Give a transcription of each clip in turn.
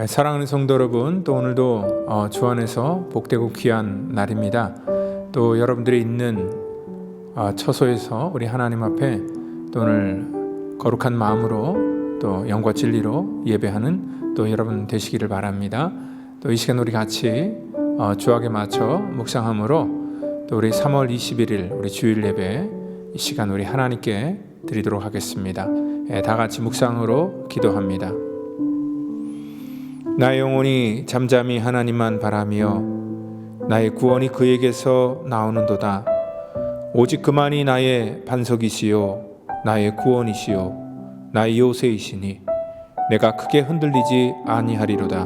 사랑하는 성도 여러분, 또 오늘도 주 안에서 복되고 귀한 날입니다. 또 여러분들이 있는 처소에서 우리 하나님 앞에 또 오늘 거룩한 마음으로 또 영과 진리로 예배하는 또 여러분 되시기를 바랍니다. 또 이 시간 우리 같이 주악에 맞춰 묵상함으로 또 우리 3월 21일 우리 주일 예배 이 시간 우리 하나님께 드리도록 하겠습니다. 다 같이 묵상으로 기도합니다. 나의 영혼이 잠잠히 하나님만 바라며 나의 구원이 그에게서 나오는도다. 오직 그만이 나의 반석이시요 나의 구원이시요 나의 요새이시니 내가 크게 흔들리지 아니하리로다.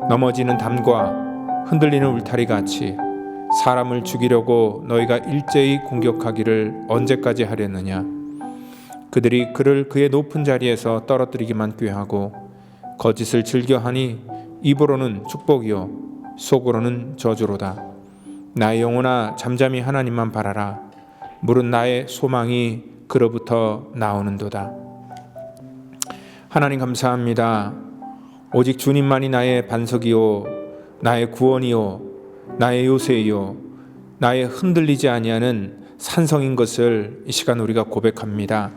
넘어지는 담과 흔들리는 울타리같이 사람을 죽이려고 너희가 일제히 공격하기를 언제까지 하려느냐. 그들이 그를 그의 높은 자리에서 떨어뜨리기만 꾀하고 거짓을 즐겨하니 입으로는 축복이요 속으로는 저주로다. 나의 영혼아 잠잠히 하나님만 바라라. 물은 나의 소망이 그로부터 나오는도다. 하나님 감사합니다. 오직 주님만이 나의 반석이요 나의 구원이요 나의 요새이요 나의 흔들리지 아니하는 산성인 것을 이 시간 우리가 고백합니다.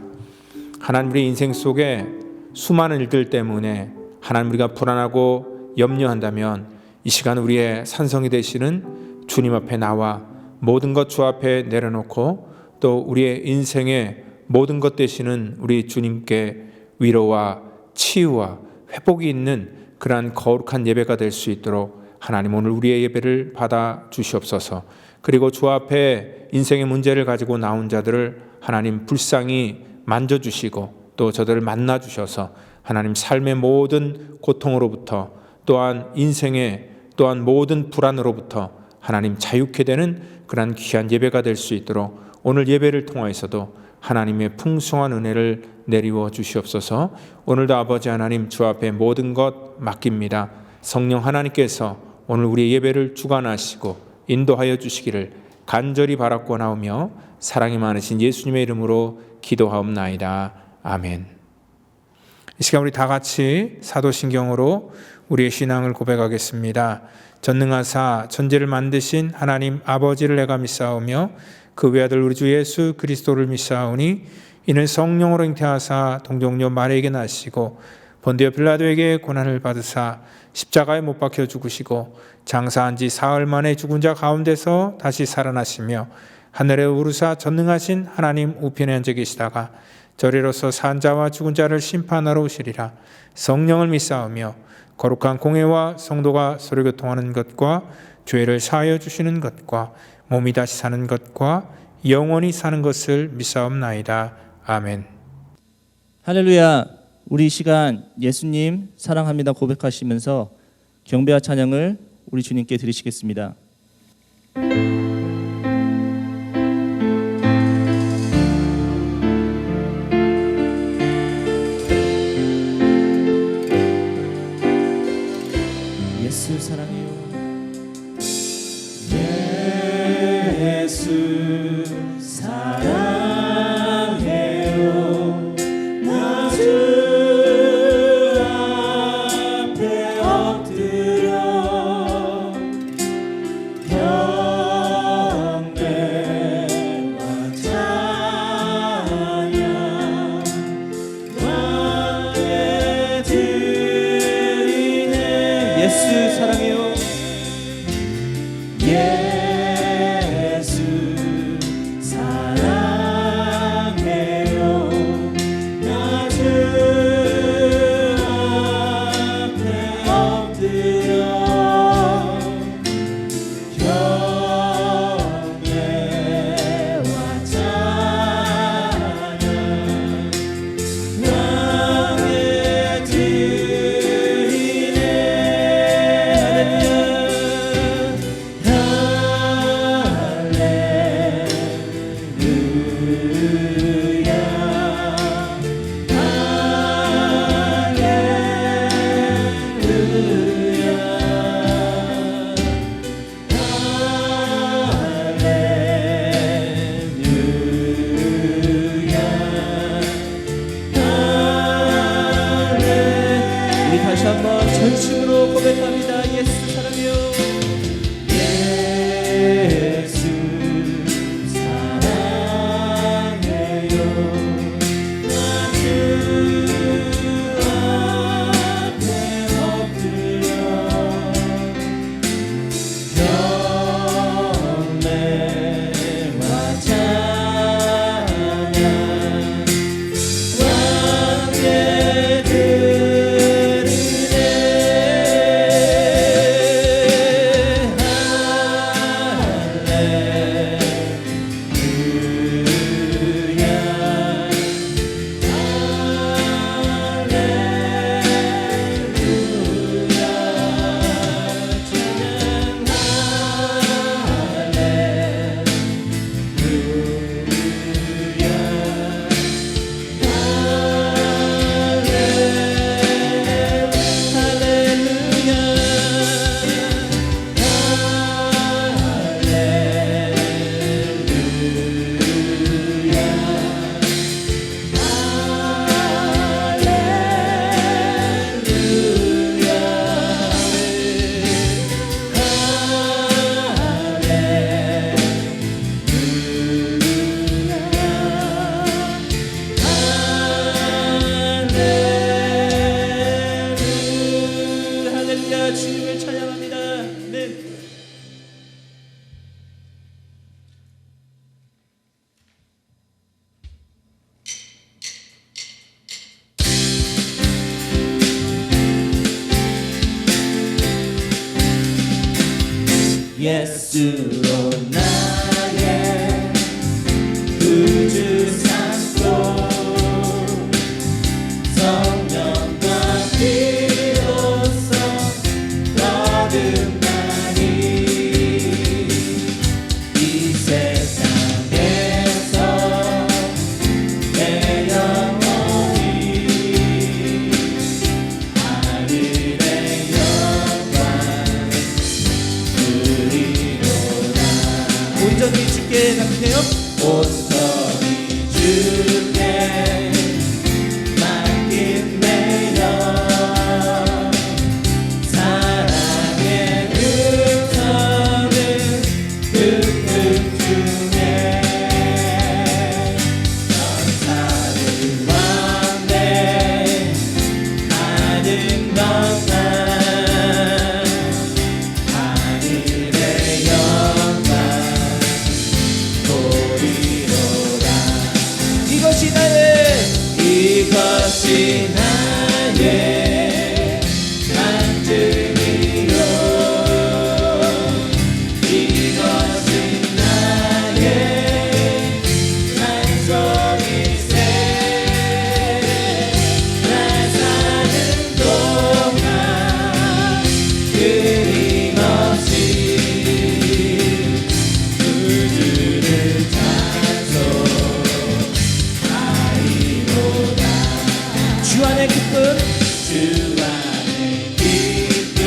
하나님, 우리 인생 속에 수많은 일들 때문에 하나님, 우리가 불안하고 염려한다면 이 시간 우리의 산성이 되시는 주님 앞에 나와 모든 것 주 앞에 내려놓고 또 우리의 인생의 모든 것 되시는 우리 주님께 위로와 치유와 회복이 있는 그러한 거룩한 예배가 될 수 있도록 하나님, 오늘 우리의 예배를 받아 주시옵소서. 그리고 주 앞에 인생의 문제를 가지고 나온 자들을 하나님 불쌍히 만져주시고 또 저들을 만나 주셔서 하나님 삶의 모든 고통으로부터 또한 인생의 또한 모든 불안으로부터 하나님 자유케 되는 그러한 귀한 예배가 될 수 있도록 오늘 예배를 통하여서도 하나님의 풍성한 은혜를 내리워 주시옵소서. 오늘도 아버지 하나님 주 앞에 모든 것 맡깁니다. 성령 하나님께서 오늘 우리의 예배를 주관하시고 인도하여 주시기를 간절히 바라고나오며 사랑이 많으신 예수님의 이름으로 기도하옵나이다. 아멘. 이 시간 우리 다 같이 사도신경으로 우리의 신앙을 고백하겠습니다. 전능하사 천지를 만드신 하나님 아버지를 내가 믿사오며 그 외아들 우리 주 예수 그리스도를 믿사오니 이는 성령으로 잉태하사 동정녀 마리아에게 나시고 본디오 빌라도에게 고난을 받으사 십자가에 못 박혀 죽으시고 장사한 지 사흘 만에 죽은 자 가운데서 다시 살아나시며 하늘에 오르사 전능하신 하나님 우편에 앉아 계시다가 저리로서 산 자와 죽은 자를 심판하러 오시리라. 성령을 믿사오며 거룩한 공회와 성도가 서로 교통하는 것과 죄를 사하여 주시는 것과 몸이 다시 사는 것과 영원히 사는 것을 믿사옵나이다. 아멘. 할렐루야. 우리 이 시간 예수님 사랑합니다 고백하시면서 경배와 찬양을 우리 주님께 드리시겠습니다. 예수 사랑해요. 예수 사랑해요. 나 주 앞에 엎드려 예수로 나의 구주 삼고 성령과 피로써 거듭나니 이 세상에서 내 영혼이 하늘의 영광 누리로다. 온전히 주께 맡기세요. 온전히 주께 맡긴 내 영 사랑의 흩어는 흙흙 중에 천사를 왕래 하는 것만 하늘의 영광 보리로다. 이것이 나의 간증이요 이것이 나의 찬송일세. 나 사는 동안 끊임없이 구주를 찬송하리로다. 주 안의 기쁨 주 안의 기쁨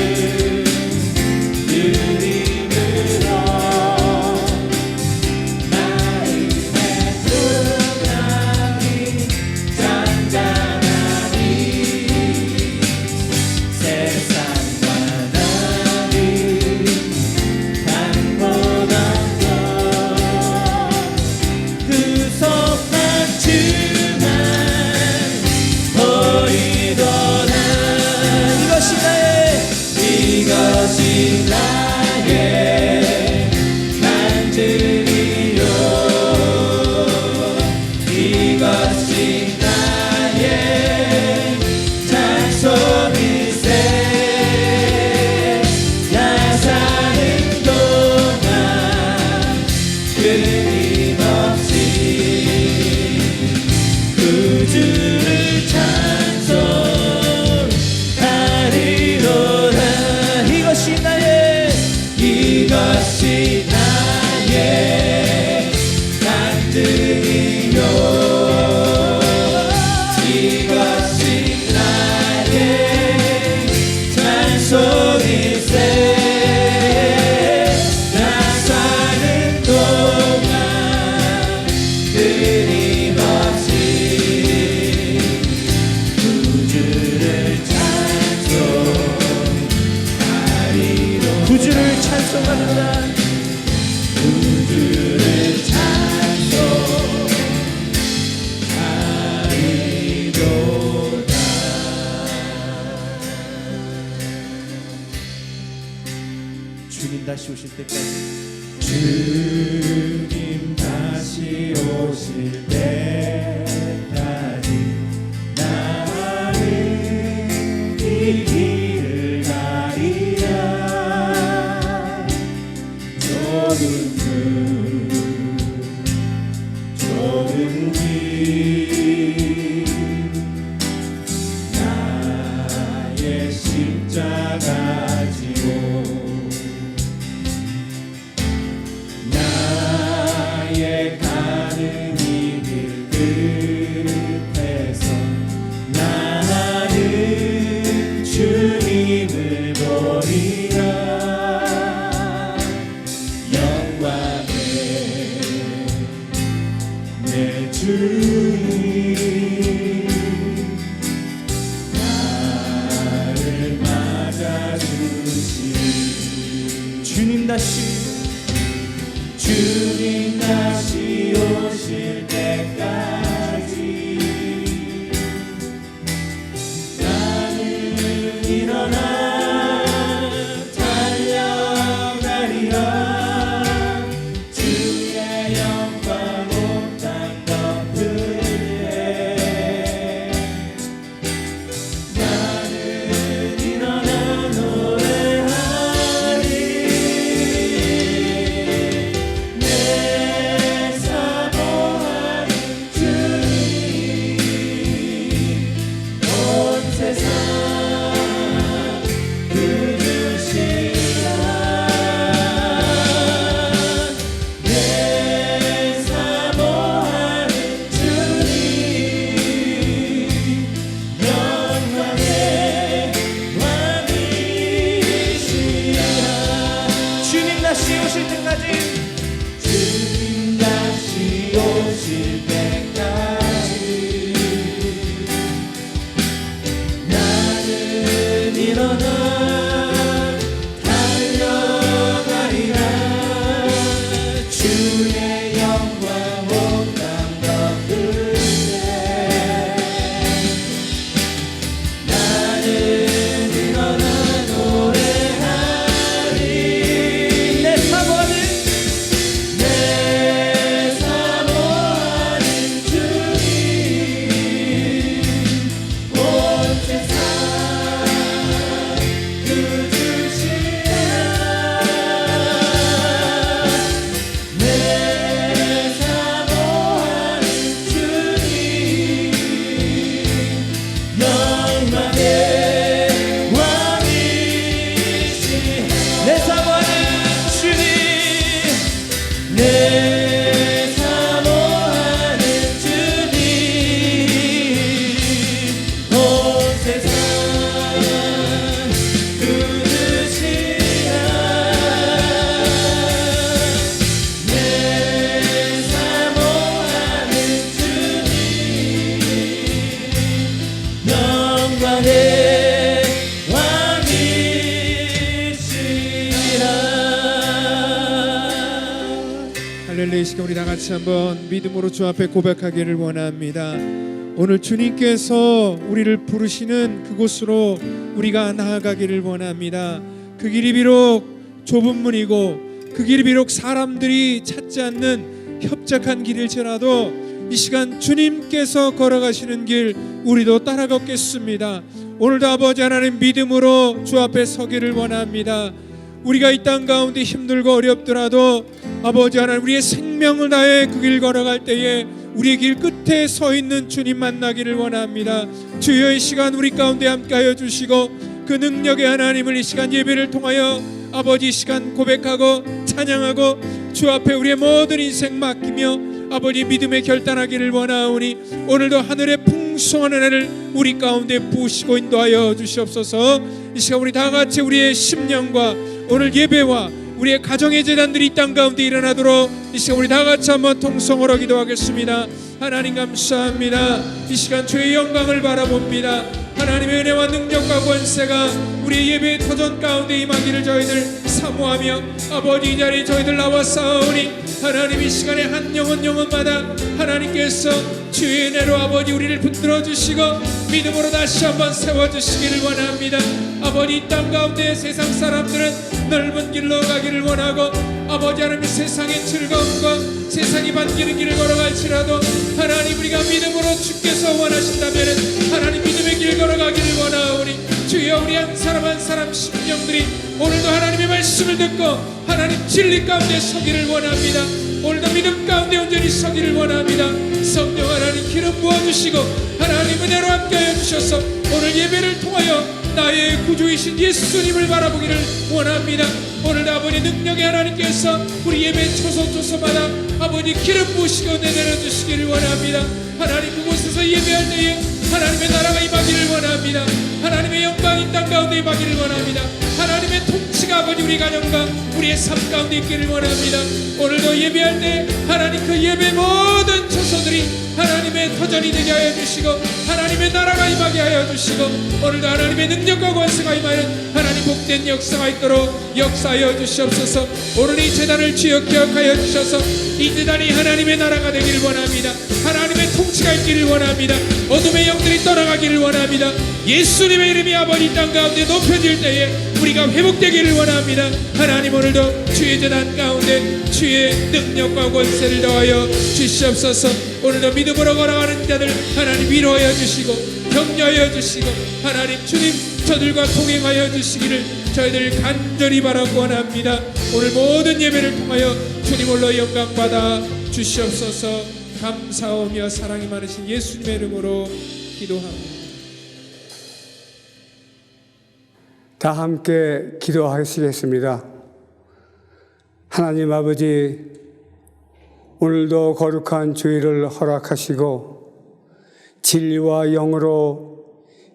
누림으로 마음의 풍랑이 잔잔하니 세상과 나를 간보던 것 구속한 주만 보이도다. 이것이 나의 간증이요 이것이 나의 찬송일세. 나 사는 동안 끊임없이 구주를 찬송하리로다. 이것이 나의 간증이요 이것이 나의 찬송일세. 나 사는 동안 끊임없이 구주를 찬송하리로다. 구주를 찬송하는다. 구주를 찬송하리로다. 주님 다시 오실 때까지 주님 다시 오실 때까지 나는 이 길을 가리라. 좁은 길 나의 십자가 지고 나의 가는 이 길 끝에서 나는 주님을 보리라. 영광의 내 주님 나를 맞아주시니 주님 다시 오실 때까지 나는 일어나 달려가리라. 주의 영광 온 땅 덮으네. 나는 일어나 노래하리. 오실 때까지 주님 다시 오실 때까지 나는 일어나 달려가리라. 주의 영광 온 땅 덮으세. 나는 일어나 노래하리. 내 사모하는 내 사모하는 주님 온 세상 그 주시라. 내 사모하는 주님 영광의 왕이시네. 내 사모하는 주님 내 사모하는 주님 온 세상 그르시라. 내 사모하는 주님 영광의 왕이시라. 할렐루야. 이 시간 우리 다 같이 한번 믿음으로 주 앞에 고백하기를 원합니다. 오늘 주님께서 우리를 부르시는 그곳으로 우리가 나아가기를 원합니다. 그 길이 비록 좁은 문이고 그 길이 비록 사람들이 찾지 않는 협착한 길일지라도 이 시간 주님께서 걸어가시는 길 우리도 따라 걷겠습니다. 오늘도 아버지 하나님 믿음으로 주 앞에 서기를 원합니다. 우리가 이 땅 가운데 힘들고 어렵더라도 아버지 하나님 우리의 생명을 다해 그 길 걸어갈 때에 우리의 길 끝에 서 있는 주님 만나기를 원합니다. 주여 이 시간 우리 가운데 함께하여 주시고 그 능력의 하나님을 이 시간 예배를 통하여 아버지 이 시간 고백하고 찬양하고 주 앞에 우리의 모든 인생 맡기며 아버지 믿음에 결단하기를 원하오니 오늘도 하늘의 풍성한 은혜를 우리 가운데 부으시고 인도하여 주시옵소서. 이 시간 우리 다 같이 우리의 심령과 오늘 예배와 우리의 가정의 재단들이 이 땅 가운데 일어나도록 이 시간 우리 다 같이 한번 통성으로 기도하겠습니다. 하나님 감사합니다. 이 시간 주의 영광을 바라봅니다. 하나님의 은혜와 능력과 권세가 우리의 예배의 터전 가운데 임하기를 저희들 사모하며 아버지 이 자리에 저희들 나와 싸우니 하나님 이 시간에 한 영혼마다 하나님께서 주의 은혜로 아버지 우리를 붙들어 주시고 믿음으로 다시 한번 세워주시기를 원합니다. 아버지 이 땅 가운데 세상 사람들은 넓은 길로 가기를 원하고 아버지 하나님 세상의 즐거움과 세상이 반기는 길을 걸어갈지라도 하나님 우리가 믿음으로 주께서 원하신다면 하나님 믿음의 길 걸어가기를 원하오니 주여 우리 한 사람 한 사람 심령들이 오늘도 하나님의 말씀을 듣고 하나님 진리 가운데 서기를 원합니다. 오늘도 믿음 가운데 온전히 서기를 원합니다. 성령 하나님 기름 부어주시고 하나님 은혜로 함께하여 주셔서 오늘 예배를 통하여 나의 구주이신 예수님을 바라보기를 원합니다. 오늘 아버지 능력의 하나님께서 우리 예배 초소초소마다 아버지 기름 부으시고 내려주시기를 원합니다. 하나님 그곳에서 예배할 때에 하나님의 나라가 임하기를 원합니다. 하나님의 영광이 땅 가운데 임하기를 원합니다. 하나님의 통치가 아버지 우리 가정과 우리의 삶 가운데 있기를 원합니다. 오늘도 예배할 때 하나님 그 예배 모든 초소들이 하나님의 터전이 되게 하여 주시고 하나님의 나라가 임하게 하여 주시고 오늘도 하나님의 능력과 권세가 임하여 하나님 복된 역사가 있도록 역사하여 주시옵소서. 오늘 이 재단을 주여 기억하여 주셔서 이 재단이 하나님의 나라가 되기를 원합니다. 하나님의 통치가 있기를 원합니다. 어둠의 영들이 떠나가기를 원합니다. 예수님의 이름이 아버지 땅 가운데 높여질 때에 우리가 회복되기를 원합니다. 하나님 오늘도 주의 재단 가운데 주의 능력과 권세를 더하여 주시옵소서. 오늘도 믿음으로 걸어가는 자들 하나님 위로하여 주시고 격려하여 주시고 하나님 주님 저들과 동행하여 주시기를 저희들 간절히 바라고 원합니다. 오늘 모든 예배를 통하여 주님 홀로 영광 받아 주시옵소서. 감사하며 사랑이 많으신 예수님의 이름으로 기도합니다. 다 함께 기도하시겠습니다. 하나님 아버지, 오늘도 거룩한 주일을 허락하시고 진리와 영으로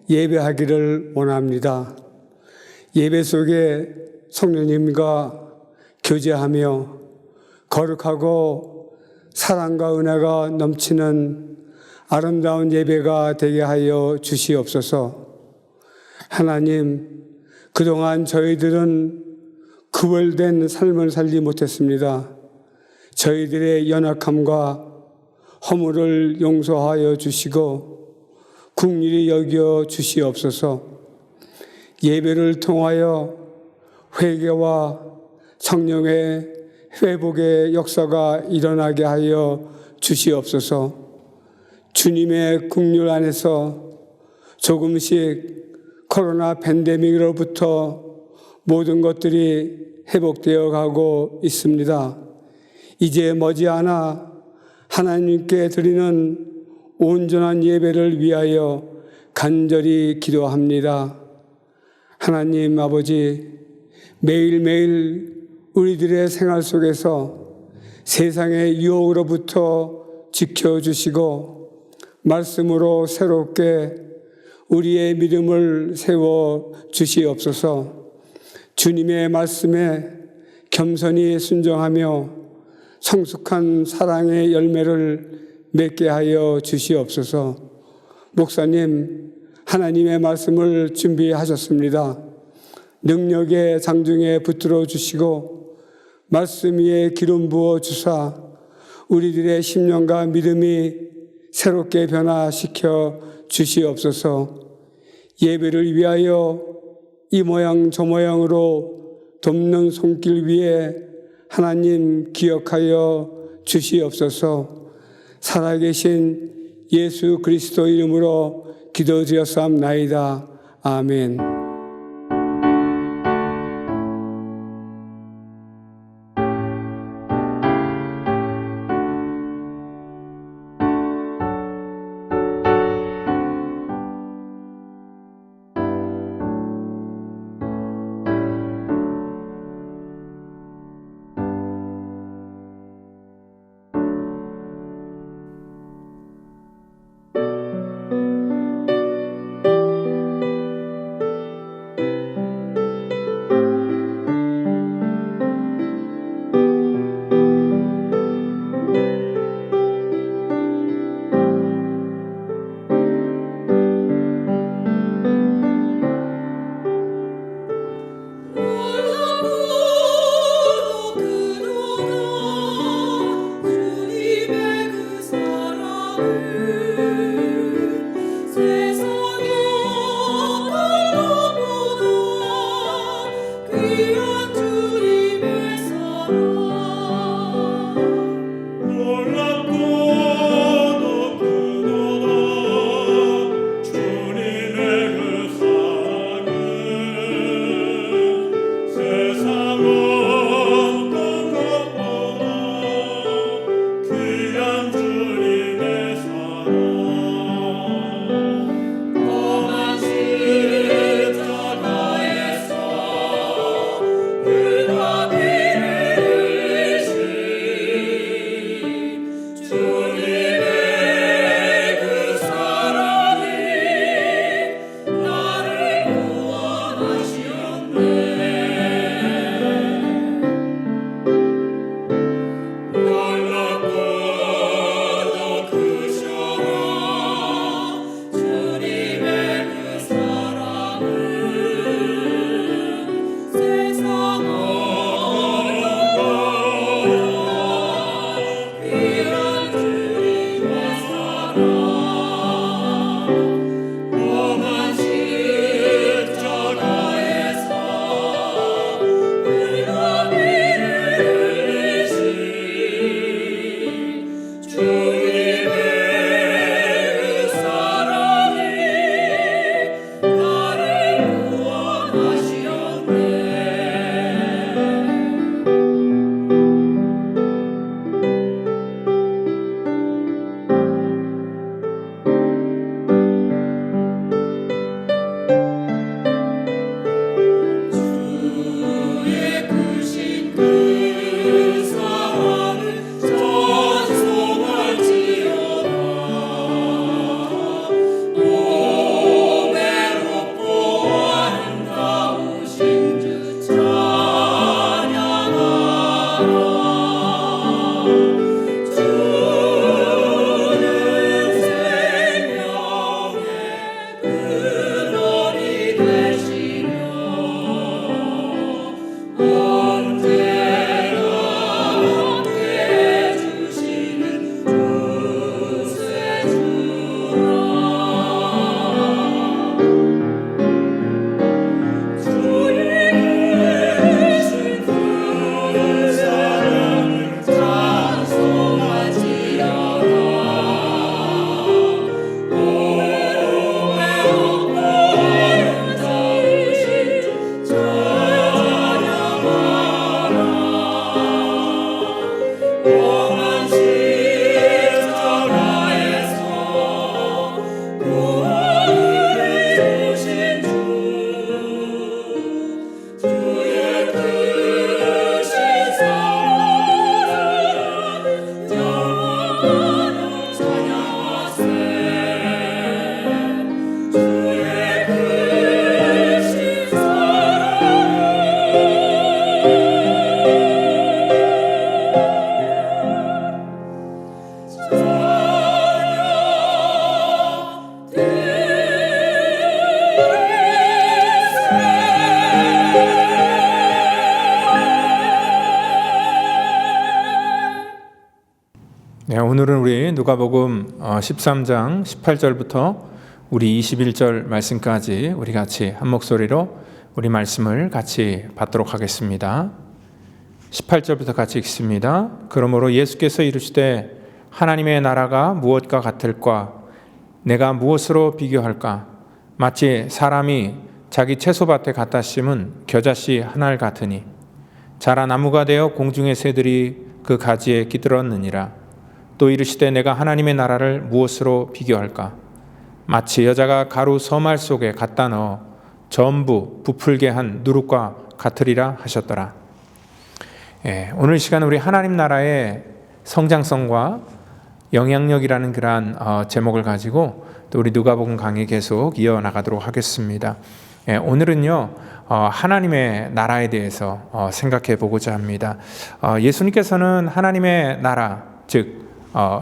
예배하기를 원합니다. 예배 속에 성령님과 교제하며 거룩하고 사랑과 은혜가 넘치는 아름다운 예배가 되게 하여 주시옵소서. 하나님, 그동안 저희들은 구별된 삶을 살지 못했습니다. 저희들의 연약함과 허물을 용서하여 주시고 긍휼히 여겨 주시옵소서. 예배를 통하여 회개와 성령의 회복의 역사가 일어나게 하여 주시옵소서. 주님의 긍휼 안에서 조금씩 코로나 팬데믹으로부터 모든 것들이 회복되어 가고 있습니다. 이제 머지않아 하나님께 드리는 온전한 예배를 위하여 간절히 기도합니다. 하나님 아버지, 매일매일 우리들의 생활 속에서 세상의 유혹으로부터 지켜주시고 말씀으로 새롭게 우리의 믿음을 세워 주시옵소서. 주님의 말씀에 겸손히 순종하며 성숙한 사랑의 열매를 맺게 하여 주시옵소서. 목사님, 하나님의 말씀을 준비하셨습니다. 능력의 장중에 붙들어 주시고 말씀 위에 기름 부어 주사 우리들의 심령과 믿음이 새롭게 변화시켜 주시옵소서. 예배를 위하여 이 모양 저 모양으로 돕는 손길 위에 하나님 기억하여 주시옵소서. 살아계신 예수 그리스도 이름으로 기도드렸사옵나이다. 아멘. 오늘은 우리 누가복음 13장 18절부터 우리 21절 말씀까지 우리 같이 한 목소리로 우리 말씀을 같이 받도록 하겠습니다. 18절부터 같이 읽습니다. 그러므로 예수께서 이르시되 하나님의 나라가 무엇과 같을까? 내가 무엇으로 비교할까? 마치 사람이 자기 채소밭에 갖다 심은 겨자씨 한 알 같으니 자라 나무가 되어 공중의 새들이 그 가지에 깃들었느니라. 또 이르시되 내가 하나님의 나라를 무엇으로 비교할까? 마치 여자가 가루 서말 속에 갖다 넣어 전부 부풀게 한 누룩과 같으리라 하셨더라. 오늘 시간 우리 하나님 나라의 성장성과 영향력이라는 그러한 제목을 가지고 또 우리 누가복음 강의 계속 이어나가도록 하겠습니다. 오늘은요 하나님의 나라에 대해서 생각해 보고자 합니다. 예수님께서는 하나님의 나라 즉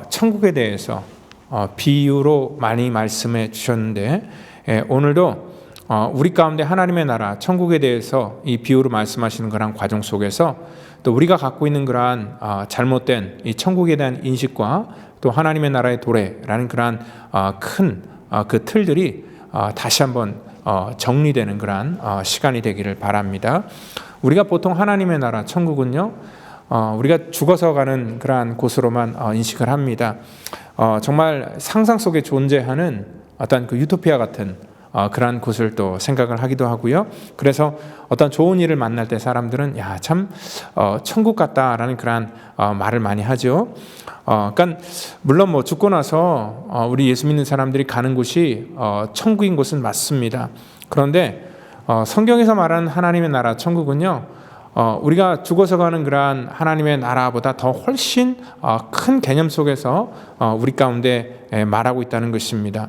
천국에 대해서 비유로 많이 말씀해 주셨는데 오늘도 우리 가운데 하나님의 나라 천국에 대해서 이 비유로 말씀하시는 그런 과정 속에서 또 우리가 갖고 있는 그러한 잘못된 이 천국에 대한 인식과 또 하나님의 나라의 도래라는 그러한 큰 그 틀들이 다시 한번 정리되는 그러한 시간이 되기를 바랍니다. 우리가 보통 하나님의 나라 천국은요 우리가 죽어서 가는 그러한 곳으로만 인식을 합니다. 정말 상상 속에 존재하는 어떤 그 유토피아 같은 그러한 곳을 또 생각을 하기도 하고요. 그래서 어떤 좋은 일을 만날 때 사람들은 야, 참 천국 같다라는 그러한 말을 많이 하죠. 그러니까 물론 뭐 죽고 나서 우리 예수 믿는 사람들이 가는 곳이 천국인 곳은 맞습니다. 그런데 성경에서 말하는 하나님의 나라 천국은요. 우리가 죽어서 가는 그러한 하나님의 나라보다 더 훨씬 큰 개념 속에서 우리 가운데 말하고 있다는 것입니다.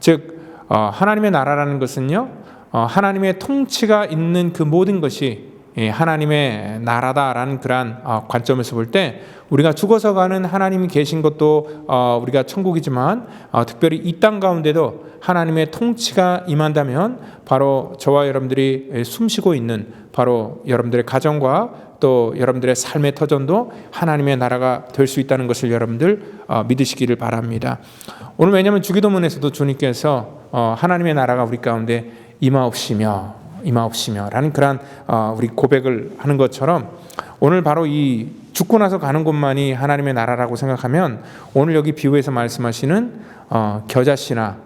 즉 하나님의 나라라는 것은요 하나님의 통치가 있는 그 모든 것이 하나님의 나라다라는 그러한 관점에서 볼 때 우리가 죽어서 가는 하나님이 계신 것도 우리가 천국이지만 특별히 이 땅 가운데도 하나님의 통치가 임한다면 바로 저와 여러분들이 숨쉬고 있는 바로 여러분들의 가정과 또 여러분들의 삶의 터전도 하나님의 나라가 될 수 있다는 것을 여러분들 믿으시기를 바랍니다. 오늘 왜냐하면 주기도문에서도 주님께서 하나님의 나라가 우리 가운데 임하옵시며 라는 그러한 우리 고백을 하는 것처럼 오늘 바로 이 죽고 나서 가는 곳만이 하나님의 나라라고 생각하면 오늘 여기 비유에서 말씀하시는 겨자씨나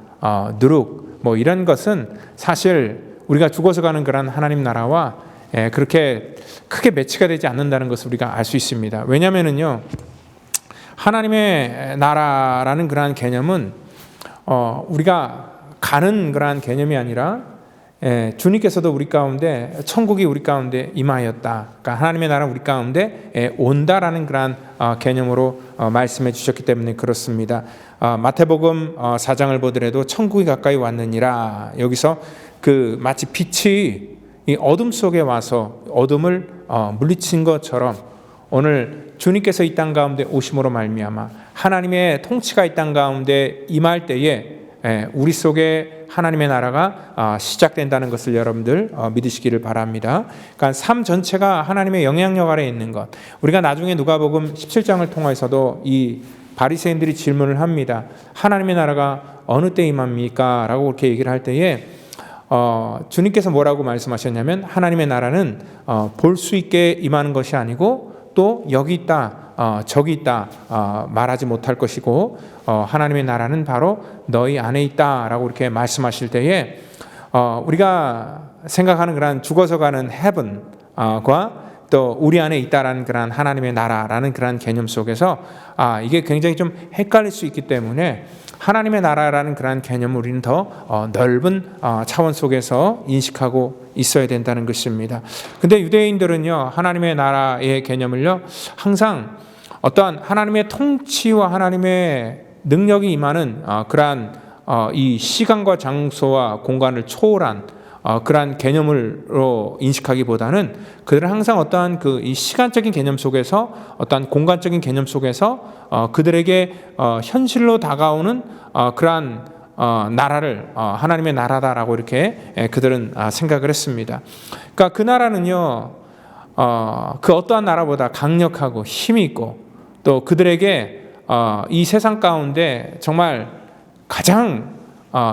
누룩 뭐 이런 것은 사실 우리가 죽어서 가는 그런 하나님 나라와 그렇게 크게 매치가 되지 않는다는 것을 우리가 알 수 있습니다. 왜냐하면요 하나님의 나라라는 그러한 개념은 우리가 가는 그러한 개념이 아니라 주님께서도 우리 가운데 천국이 우리 가운데 임하였다. 그러니까 하나님의 나라는 우리 가운데 온다라는 그러한 개념으로 말씀해 주셨기 때문에 그렇습니다. 마태복음 4장을 보더라도 천국이 가까이 왔느니라. 여기서 그 마치 빛이 이 어둠 속에 와서 어둠을 물리친 것처럼 오늘 주님께서 이 땅 가운데 오심으로 말미암아 하나님의 통치가 이 땅 가운데 임할 때에 우리 속에 하나님의 나라가 시작된다는 것을 여러분들 믿으시기를 바랍니다. 그러니까 삶 전체가 하나님의 영향력 아래에 있는 것. 우리가 나중에 누가복음 17장을 통해서도 이 바리새인들이 질문을 합니다. 하나님의 나라가 어느 때 임합니까? 라고 그렇게 얘기를 할 때에 주님께서 뭐라고 말씀하셨냐면 하나님의 나라는 볼 수 있게 임하는 것이 아니고 또 여기 있다 저기 있다 말하지 못할 것이고 하나님의 나라는 바로 너희 안에 있다라고 이렇게 말씀하실 때에 우리가 생각하는 그런 죽어서 가는 heaven과 또 우리 안에 있다라는 그런 하나님의 나라라는 그런 개념 속에서 이게 굉장히 좀 헷갈릴 수 있기 때문에 하나님의 나라라는 그런 개념을 우리는 더 넓은 차원 속에서 인식하고 있어야 된다는 것입니다. 근데 유대인들은요 하나님의 나라의 개념을요 항상 어떠한 하나님의 통치와 하나님의 능력이 임하는 그러한 이 시간과 장소와 공간을 초월한 그러한 개념으로 인식하기보다는 그들은 항상 어떠한 그 이 시간적인 개념 속에서 어떠한 공간적인 개념 속에서 그들에게 현실로 다가오는 그러한 나라를 하나님의 나라다라고 이렇게 그들은 생각을 했습니다. 그러니까 그 나라는요 그 어떠한 나라보다 강력하고 힘이 있고 또 그들에게 이 세상 가운데 정말 가장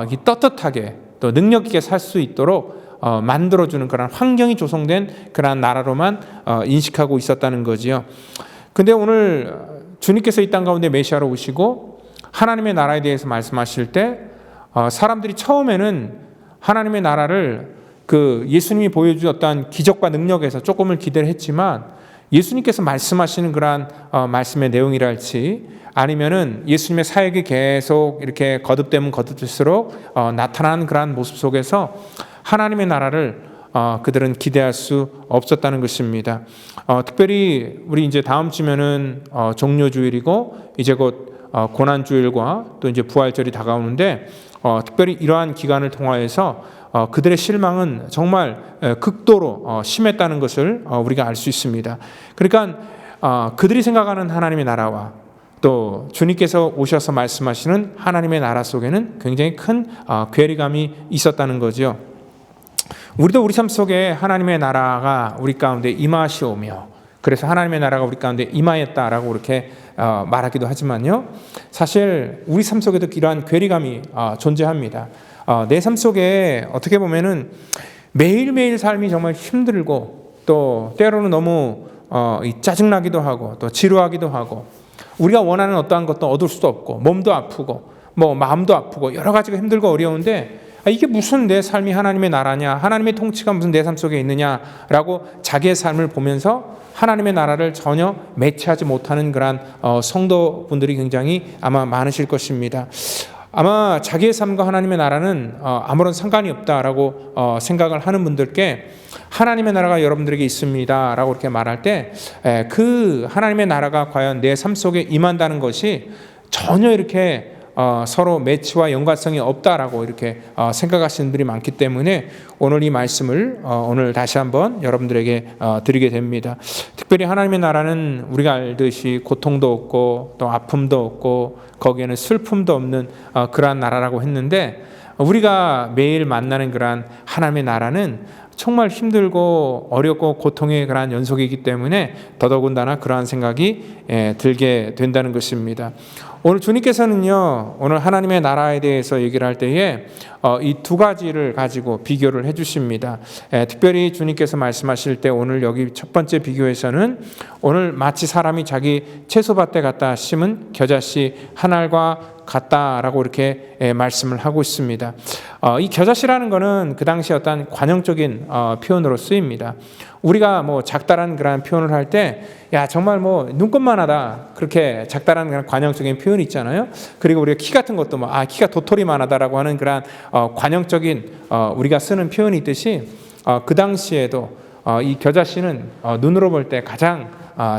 이 떳떳하게 또 능력 있게 살 수 있도록 만들어주는 그런 환경이 조성된 그런 나라로만 인식하고 있었다는 거지요. 근데 오늘 주님께서 이 땅 가운데 메시아로 오시고 하나님의 나라에 대해서 말씀하실 때 사람들이 처음에는 하나님의 나라를 그 예수님이 보여주었던 기적과 능력에서 조금을 기대를 했지만 예수님께서 말씀하시는 그러한 말씀의 내용이랄지 아니면은 예수님의 사역이 계속 이렇게 거듭되면 거듭될수록 나타나는 그러한 모습 속에서 하나님의 나라를 그들은 기대할 수 없었다는 것입니다. 특별히 우리 이제 다음 주면은 종료주일이고 이제 곧 고난주일과 또 이제 부활절이 다가오는데 특별히 이러한 기간을 통하여서 그들의 실망은 정말 극도로 심했다는 것을 우리가 알 수 있습니다. 그러니까 그들이 생각하는 하나님의 나라와 또 주님께서 오셔서 말씀하시는 하나님의 나라 속에는 굉장히 큰 괴리감이 있었다는 거죠. 우리도 우리 삶 속에 하나님의 나라가 우리 가운데 임하시오며 그래서 하나님의 나라가 우리 가운데 임하였다라고 이렇게 말하기도 하지만요. 사실 우리 삶 속에도 이러한 괴리감이 존재합니다. 내 삶 속에 어떻게 보면은 매일매일 삶이 정말 힘들고 또 때로는 너무 짜증나기도 하고 또 지루하기도 하고 우리가 원하는 어떠한 것도 얻을 수도 없고 몸도 아프고 뭐 마음도 아프고 여러 가지가 힘들고 어려운데 이게 무슨 내 삶이 하나님의 나라냐 하나님의 통치가 무슨 내 삶 속에 있느냐라고 자기의 삶을 보면서 하나님의 나라를 전혀 매치하지 못하는 그런 성도분들이 굉장히 아마 많으실 것입니다. 아마 자기의 삶과 하나님의 나라는 아무런 상관이 없다라고 생각을 하는 분들께 하나님의 나라가 여러분들에게 있습니다 라고 이렇게 말할 때 그 하나님의 나라가 과연 내 삶 속에 임한다는 것이 전혀 이렇게 서로 매치와 연관성이 없다라고 이렇게 생각하시는 분들이 많기 때문에 오늘 이 말씀을 오늘 다시 한번 여러분들에게 드리게 됩니다. 특별히 하나님의 나라는 우리가 알듯이 고통도 없고 또 아픔도 없고 거기에는 슬픔도 없는 그러한 나라라고 했는데 우리가 매일 만나는 그러한 하나님의 나라는 정말 힘들고 어렵고 고통의 그러한 연속이기 때문에 더더군다나 그러한 생각이 들게 된다는 것입니다. 오늘 주님께서는요, 오늘 하나님의 나라에 대해서 얘기를 할 때에 이 두 가지를 가지고 비교를 해주십니다. 특별히 주님께서 말씀하실 때 오늘 여기 첫 번째 비교에서는 오늘 마치 사람이 자기 채소밭에 갖다 심은 겨자씨 한 알과 같다라고 이렇게 말씀을 하고 있습니다. 이 겨자씨라는 것은 그 당시 어떤 관용적인 표현으로 쓰입니다. 우리가 뭐 작다라는 그런 표현을 할 때, 야 정말 뭐 눈꽃만하다 그렇게 작다라는 그런 관용적인 표현이 있잖아요. 그리고 우리가 키 같은 것도 뭐 키가 도토리만하다라고 하는 그런 관용적인 우리가 쓰는 표현이 있듯이 그 당시에도 이 겨자씨는 눈으로 볼 때 가장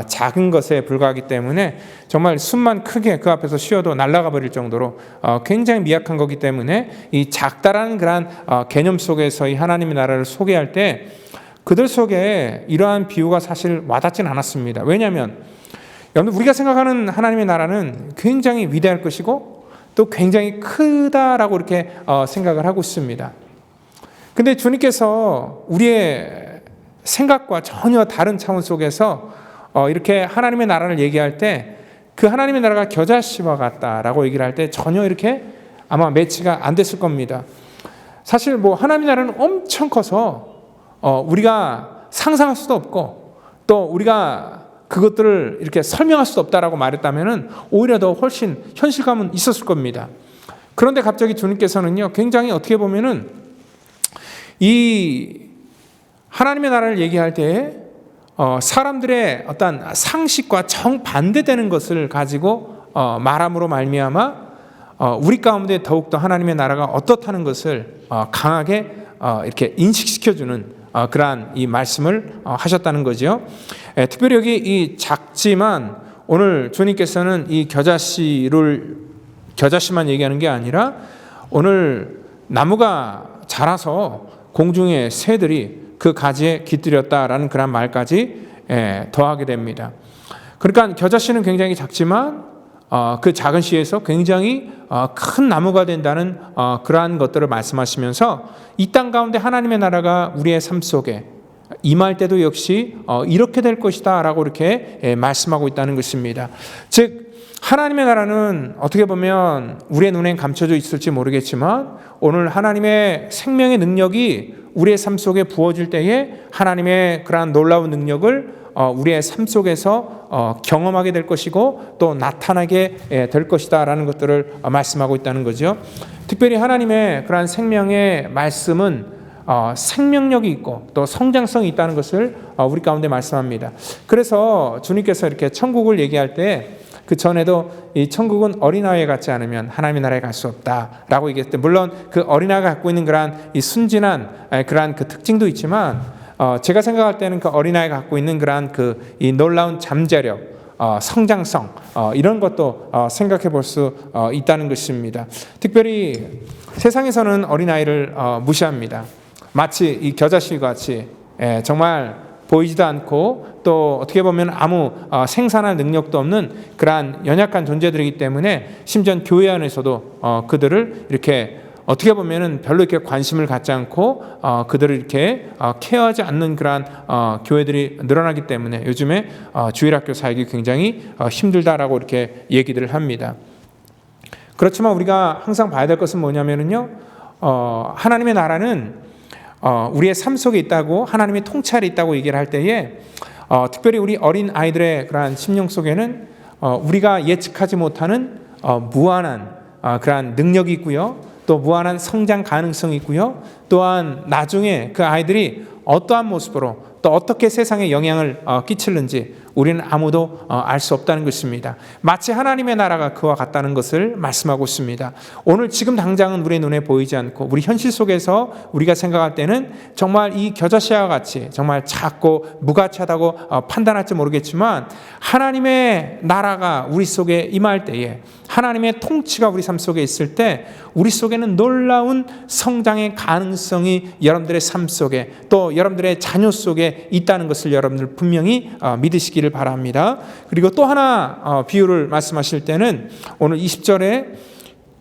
작은 것에 불과하기 때문에 정말 숨만 크게 그 앞에서 쉬어도 날아가 버릴 정도로 굉장히 미약한 거기 때문에 이 작다라는 그런 개념 속에서 이 하나님의 나라를 소개할 때 그들 속에 이러한 비유가 사실 와닿지는 않았습니다. 왜냐하면 여러분 우리가 생각하는 하나님의 나라는 굉장히 위대할 것이고 또 굉장히 크다라고 이렇게 생각을 하고 있습니다. 근데 주님께서 우리의 생각과 전혀 다른 차원 속에서 이렇게 하나님의 나라를 얘기할 때 그 하나님의 나라가 겨자씨와 같다라고 얘기를 할 때 전혀 이렇게 아마 매치가 안 됐을 겁니다. 사실 뭐 하나님의 나라는 엄청 커서 우리가 상상할 수도 없고 또 우리가 그것들을 이렇게 설명할 수도 없다라고 말했다면은 오히려 더 훨씬 현실감은 있었을 겁니다. 그런데 갑자기 주님께서는요, 굉장히 어떻게 보면은 이 하나님의 나라를 얘기할 때 사람들의 어떤 상식과 정반대되는 것을 가지고 말함으로 말미암아 우리 가운데 더욱더 하나님의 나라가 어떻다는 것을 강하게 이렇게 인식시켜주는 그러한 이 말씀을 하셨다는 거죠. 특별히 여기 이 작지만 오늘 주님께서는 이 겨자씨만 얘기하는 게 아니라 오늘 나무가 자라서 공중의 새들이 그 가지에 깃들였다라는 그런 말까지 더하게 됩니다. 그러니까 겨자씨는 굉장히 작지만 그 작은 씨에서 굉장히 큰 나무가 된다는 그러한 것들을 말씀하시면서 이 땅 가운데 하나님의 나라가 우리의 삶 속에 임할 때도 역시 이렇게 될 것이다 라고 이렇게 말씀하고 있다는 것입니다. 즉 하나님의 나라는 어떻게 보면 우리의 눈엔 감춰져 있을지 모르겠지만 오늘 하나님의 생명의 능력이 우리의 삶 속에 부어질 때에 하나님의 그러한 놀라운 능력을 우리의 삶 속에서 경험하게 될 것이고 또 나타나게 될 것이다 라는 것들을 말씀하고 있다는 거죠. 특별히 하나님의 그러한 생명의 말씀은 생명력이 있고 또 성장성이 있다는 것을 우리 가운데 말씀합니다. 그래서 주님께서 이렇게 천국을 얘기할 때 그 전에도 이 천국은 어린아이에 같지 않으면 하나님의 나라에 갈 수 없다라고 얘기했을 때 물론 그 어린아이가 갖고 있는 그러한 이 순진한 그러한 그 특징도 있지만 제가 생각할 때는 그 어린아이가 갖고 있는 그러한 그 이 놀라운 잠재력, 성장성 이런 것도 생각해 볼 수 있다는 것입니다. 특별히 세상에서는 어린아이를 무시합니다. 마치 이 겨자씨 같이 정말 보이지도 않고 또 어떻게 보면 아무 생산할 능력도 없는 그러한 연약한 존재들이기 때문에 심지어 교회 안에서도 그들을 이렇게 어떻게 보면은 별로 이렇게 관심을 갖지 않고 그들을 이렇게 케어하지 않는 그러한 교회들이 늘어나기 때문에 요즘에 주일학교 사역이 굉장히 힘들다라고 이렇게 얘기들을 합니다. 그렇지만 우리가 항상 봐야 될 것은 뭐냐면은요, 하나님의 나라는 우리의 삶 속에 있다고 하나님의 통찰이 있다고 얘기를 할 때에 특별히 우리 어린 아이들의 그러한 심령 속에는 우리가 예측하지 못하는 무한한 그러한 능력이 있고요, 또 무한한 성장 가능성이 있고요, 또한 나중에 그 아이들이 어떠한 모습으로 또 어떻게 세상에 영향을 끼칠는지 우리는 아무도 알 수 없다는 것입니다. 마치 하나님의 나라가 그와 같다는 것을 말씀하고 있습니다. 오늘 지금 당장은 우리의 눈에 보이지 않고 우리 현실 속에서 우리가 생각할 때는 정말 이 겨자씨와 같이 정말 작고 무가치하다고 판단할지 모르겠지만 하나님의 나라가 우리 속에 임할 때에 하나님의 통치가 우리 삶 속에 있을 때 우리 속에는 놀라운 성장의 가능성이 여러분들의 삶 속에 또 여러분들의 자녀 속에 있다는 것을 여러분들 분명히 믿으시기를 바랍니다. 그리고 또 하나 비유를 말씀하실 때는 오늘 20절에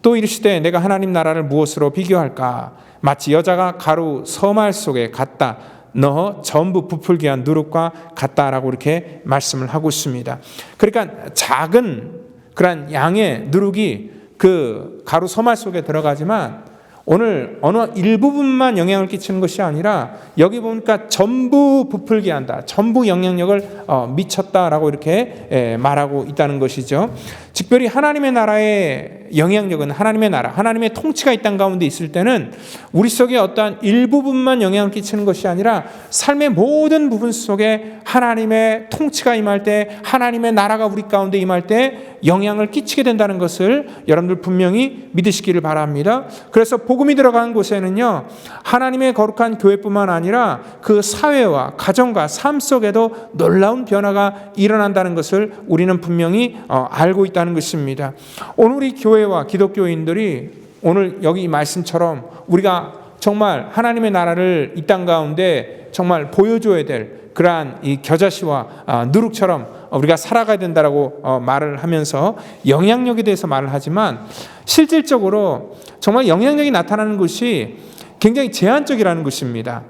또 이르시되 내가 하나님 나라를 무엇으로 비교할까? 마치 여자가 가루 서말 속에 갖다 넣어 전부 부풀게 한 누룩과 같다라고 이렇게 말씀을 하고 있습니다. 그러니까 작은 그런 양의 누룩이 그 가루 서말 속에 들어가지만 오늘 어느 일부분만 영향을 끼치는 것이 아니라 여기 보니까 전부 부풀게 한다, 전부 영향력을 미쳤다라고 이렇게 말하고 있다는 것이죠. 특별히 하나님의 나라의 영향력은 하나님의 나라, 하나님의 통치가 이 땅 가운데 있을 때는 우리 속에 어떠한 일부분만 영향을 끼치는 것이 아니라 삶의 모든 부분 속에 하나님의 통치가 임할 때, 하나님의 나라가 우리 가운데 임할 때 영향을 끼치게 된다는 것을 여러분들 분명히 믿으시기를 바랍니다. 그래서 복음이 들어간 곳에는요, 하나님의 거룩한 교회뿐만 아니라 그 사회와 가정과 삶 속에도 놀라운 변화가 일어난다는 것을 우리는 분명히 알고 있다는 것입니다. 오늘 우리 교회와 기독교인들이 오늘 여기 이 말씀처럼 우리가 정말 하나님의 나라를 이 땅 가운데 정말 보여줘야 될 그러한 이 겨자씨와 누룩처럼 우리가 살아가야 된다라고 말을 하면서 영향력에 대해서 말을 하지만 실질적으로 정말 영향력이 나타나는 것이 굉장히 제한적이라는 것입니다.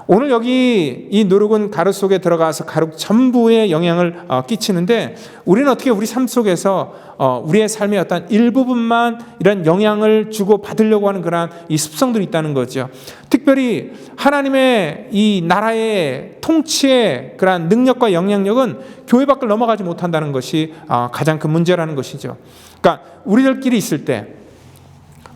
오늘 여기 이 누룩은 가루 속에 들어가서 가루 전부에 영향을 끼치는데 우리는 어떻게 우리 삶 속에서 우리의 삶의 어떤 일부분만 이런 영향을 주고 받으려고 하는 그런 이 습성들이 있다는 거죠. 특별히 하나님의 이 나라의 통치의 그런 능력과 영향력은 교회 밖을 넘어가지 못한다는 것이 가장 큰 문제라는 것이죠. 그러니까 우리들끼리 있을 때,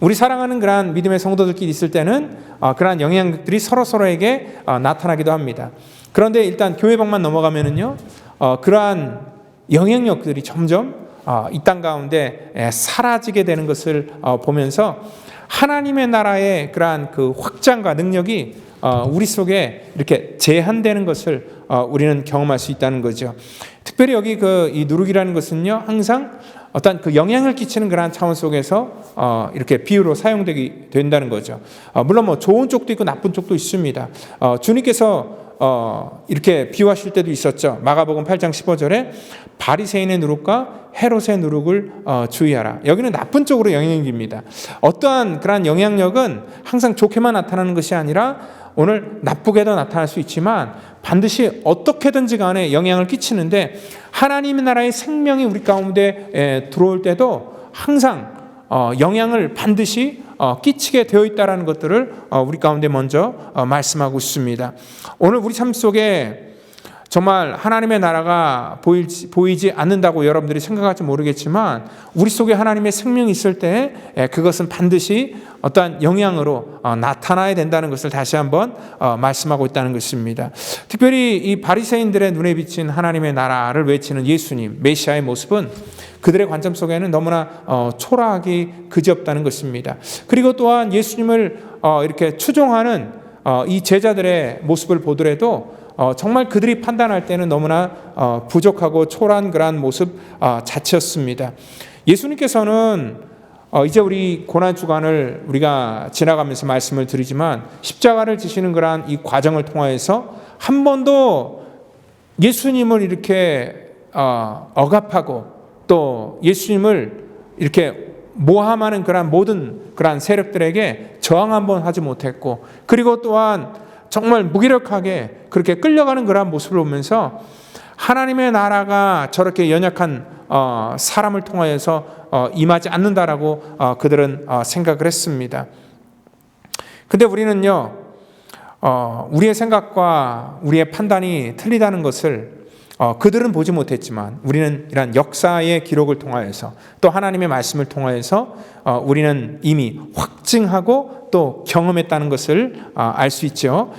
우리 사랑하는 그러한 믿음의 성도들끼리 있을 때는 그러한 영향력들이 서로에게 나타나기도 합니다. 그런데 일단 교회 밖만 넘어가면은요, 그러한 영향력들이 점점 이 땅 가운데 사라지게 되는 것을 보면서 하나님의 나라의 그러한 그 확장과 능력이 우리 속에 이렇게 제한되는 것을 우리는 경험할 수 있다는 거죠. 특별히 여기 이 누룩이라는 것은요, 항상 어떤 그 영향을 끼치는 그러한 차원 속에서 이렇게 비유로 사용되게 된다는 거죠. 물론 뭐 좋은 쪽도 있고 나쁜 쪽도 있습니다. 주님께서 이렇게 비유하실 때도 있었죠. 마가복음 8장 15절에 바리새인의 누룩과 헤롯의 누룩을 주의하라. 여기는 나쁜 쪽으로 영향력입니다. 어떠한 그러한 영향력은 항상 좋게만 나타나는 것이 아니라 오늘 나쁘게도 나타날 수 있지만 반드시 어떻게든지 간에 영향을 끼치는데, 하나님의 나라의 생명이 우리 가운데 들어올 때도 항상 영향을 반드시 끼치게 되어 있다는 것들을 우리 가운데 먼저 말씀하고 있습니다. 오늘 우리 삶 속에 정말 하나님의 나라가 보이지 않는다고 여러분들이 생각할지 모르겠지만, 우리 속에 하나님의 생명이 있을 때 그것은 반드시 어떠한 영향으로 나타나야 된다는 것을 다시 한번 말씀하고 있다는 것입니다. 특별히 이 바리새인들의 눈에 비친 하나님의 나라를 외치는 예수님, 메시아의 모습은 그들의 관점 속에는 너무나 초라하기 그지없다는 것입니다. 그리고 또한 예수님을 이렇게 추종하는 이 제자들의 모습을 보더라도 정말 그들이 판단할 때는 너무나 부족하고 초라한 그러한 모습 자체였습니다. 예수님께서는 이제 우리 고난 주간을 우리가 지나가면서 말씀을 드리지만, 십자가를 지시는 그러한 이 과정을 통하여서 한 번도 예수님을 이렇게 억압하고 또 예수님을 이렇게 모함하는 그러한 모든 그러한 세력들에게 저항 한번 하지 못했고, 그리고 또한 정말 무기력하게 그렇게 끌려가는 그러한 모습을 보면서 하나님의 나라가 저렇게 연약한 사람을 통하여서 임하지 않는다라고 그들은 생각을 했습니다. 근데 우리는요, 우리의 생각과 우리의 판단이 틀리다는 것을 그들은 보지 못했지만 우리는 이런 역사의 기록을 통하여서 또 하나님의 말씀을 통하여서 우리는 이미 확증하고 또 경험했다는 것을 알 수 있죠.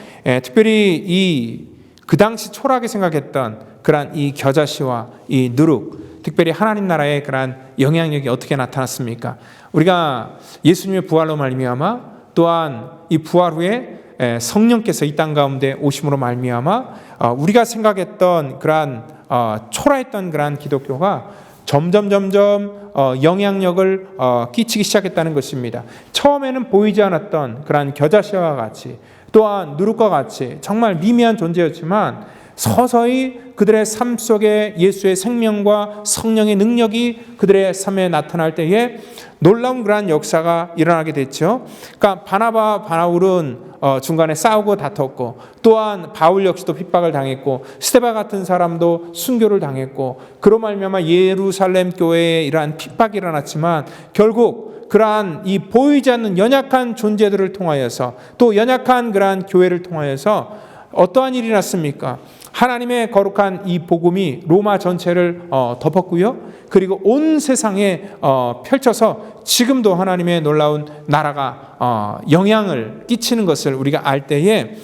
특별히 그 당시 초라하게 생각했던 그러한 이 겨자씨와 이 누룩, 특별히 하나님 나라의 그러한 영향력이 어떻게 나타났습니까? 우리가 예수님의 부활로 말미암아, 또한 이 부활 후에 성령께서 이 땅 가운데 오심으로 말미암아 우리가 생각했던 그러한 초라했던 그러한 기독교가 점점 영향력을 끼치기 시작했다는 것입니다. 처음에는 보이지 않았던 그러한 겨자씨와 같이, 또한 누룩과 같이 정말 미미한 존재였지만 서서히 그들의 삶 속에 예수의 생명과 성령의 능력이 그들의 삶에 나타날 때에 놀라운 그러한 역사가 일어나게 됐죠. 그러니까 바나바, 바울은 중간에 싸우고 다퉜고, 또한 바울 역시도 핍박을 당했고, 스데반 같은 사람도 순교를 당했고, 그로 말미암아 예루살렘 교회에 이러한 핍박이 일어났지만 결국 그러한 이 보이지 않는 연약한 존재들을 통하여서, 또 연약한 그러한 교회를 통하여서 어떠한 일이 났습니까? 하나님의 거룩한 이 복음이 로마 전체를 덮었고요. 그리고 온 세상에 펼쳐서 지금도 하나님의 놀라운 나라가 영향을 끼치는 것을 우리가 알 때에,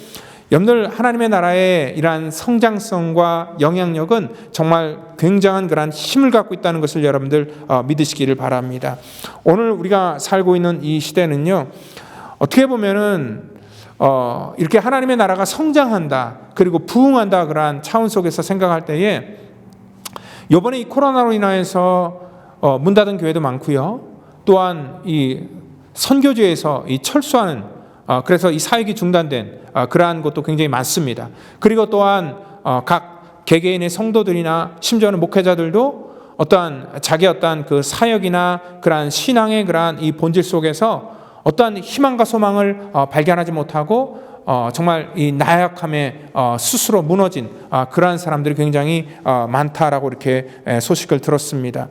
여러분들 하나님의 나라의 이러한 성장성과 영향력은 정말 굉장한 그런 힘을 갖고 있다는 것을 여러분들 믿으시기를 바랍니다. 오늘 우리가 살고 있는 이 시대는요, 어떻게 보면은 이렇게 하나님의 나라가 성장한다, 그리고 부흥한다, 그러한 차원 속에서 생각할 때에 이번에 이 코로나로 인하여서 문 닫은 교회도 많고요. 또한 이 선교지에서 이 철수하는, 그래서 이 사역이 중단된 그러한 것도 굉장히 많습니다. 그리고 또한 각 개개인의 성도들이나 심지어는 목회자들도 어떠한 자기 어떠한 그 사역이나 그러한 신앙의 그러한 이 본질 속에서 어떠한 희망과 소망을 발견하지 못하고 정말 이 나약함에 스스로 무너진 그러한 사람들이 굉장히 많다라고 이렇게 소식을 들었습니다.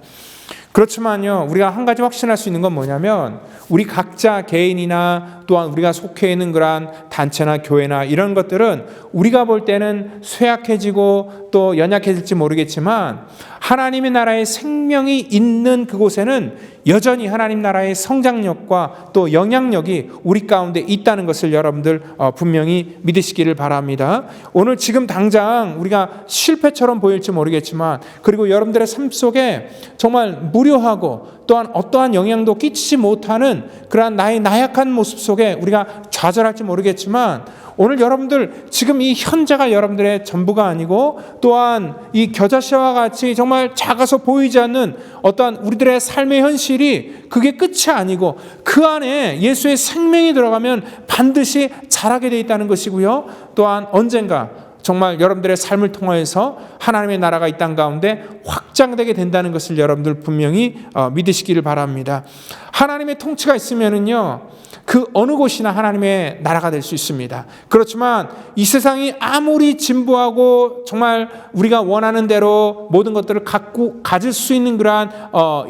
그렇지만요, 우리가 한 가지 확신할 수 있는 건 뭐냐면, 우리 각자 개인이나 또한 우리가 속해 있는 그러한 단체나 교회나 이런 것들은 우리가 볼 때는 쇠약해지고 또 연약해질지 모르겠지만 하나님의 나라의 생명이 있는 그곳에는 여전히 하나님 나라의 성장력과 또 영향력이 우리 가운데 있다는 것을 여러분들 분명히 믿으시기를 바랍니다. 오늘 지금 당장 우리가 실패처럼 보일지 모르겠지만, 그리고 여러분들의 삶 속에 정말 무료하고 또한 어떠한 영향도 끼치지 못하는 그러한 나의 나약한 모습 속에 우리가 좌절할지 모르겠지만, 오늘 여러분들 지금 이 현재가 여러분들의 전부가 아니고, 또한 이 겨자씨와 같이 정말 작아서 보이지 않는 어떠한 우리들의 삶의 현실이 그게 끝이 아니고 그 안에 예수의 생명이 들어가면 반드시 자라게 돼 있다는 것이고요. 또한 언젠가 정말 여러분들의 삶을 통해서 하나님의 나라가 이 땅 가운데 확장되게 된다는 것을 여러분들 분명히 믿으시기를 바랍니다. 하나님의 통치가 있으면은요, 그 어느 곳이나 하나님의 나라가 될 수 있습니다. 그렇지만 이 세상이 아무리 진보하고 정말 우리가 원하는 대로 모든 것들을 가질 수 있는 그러한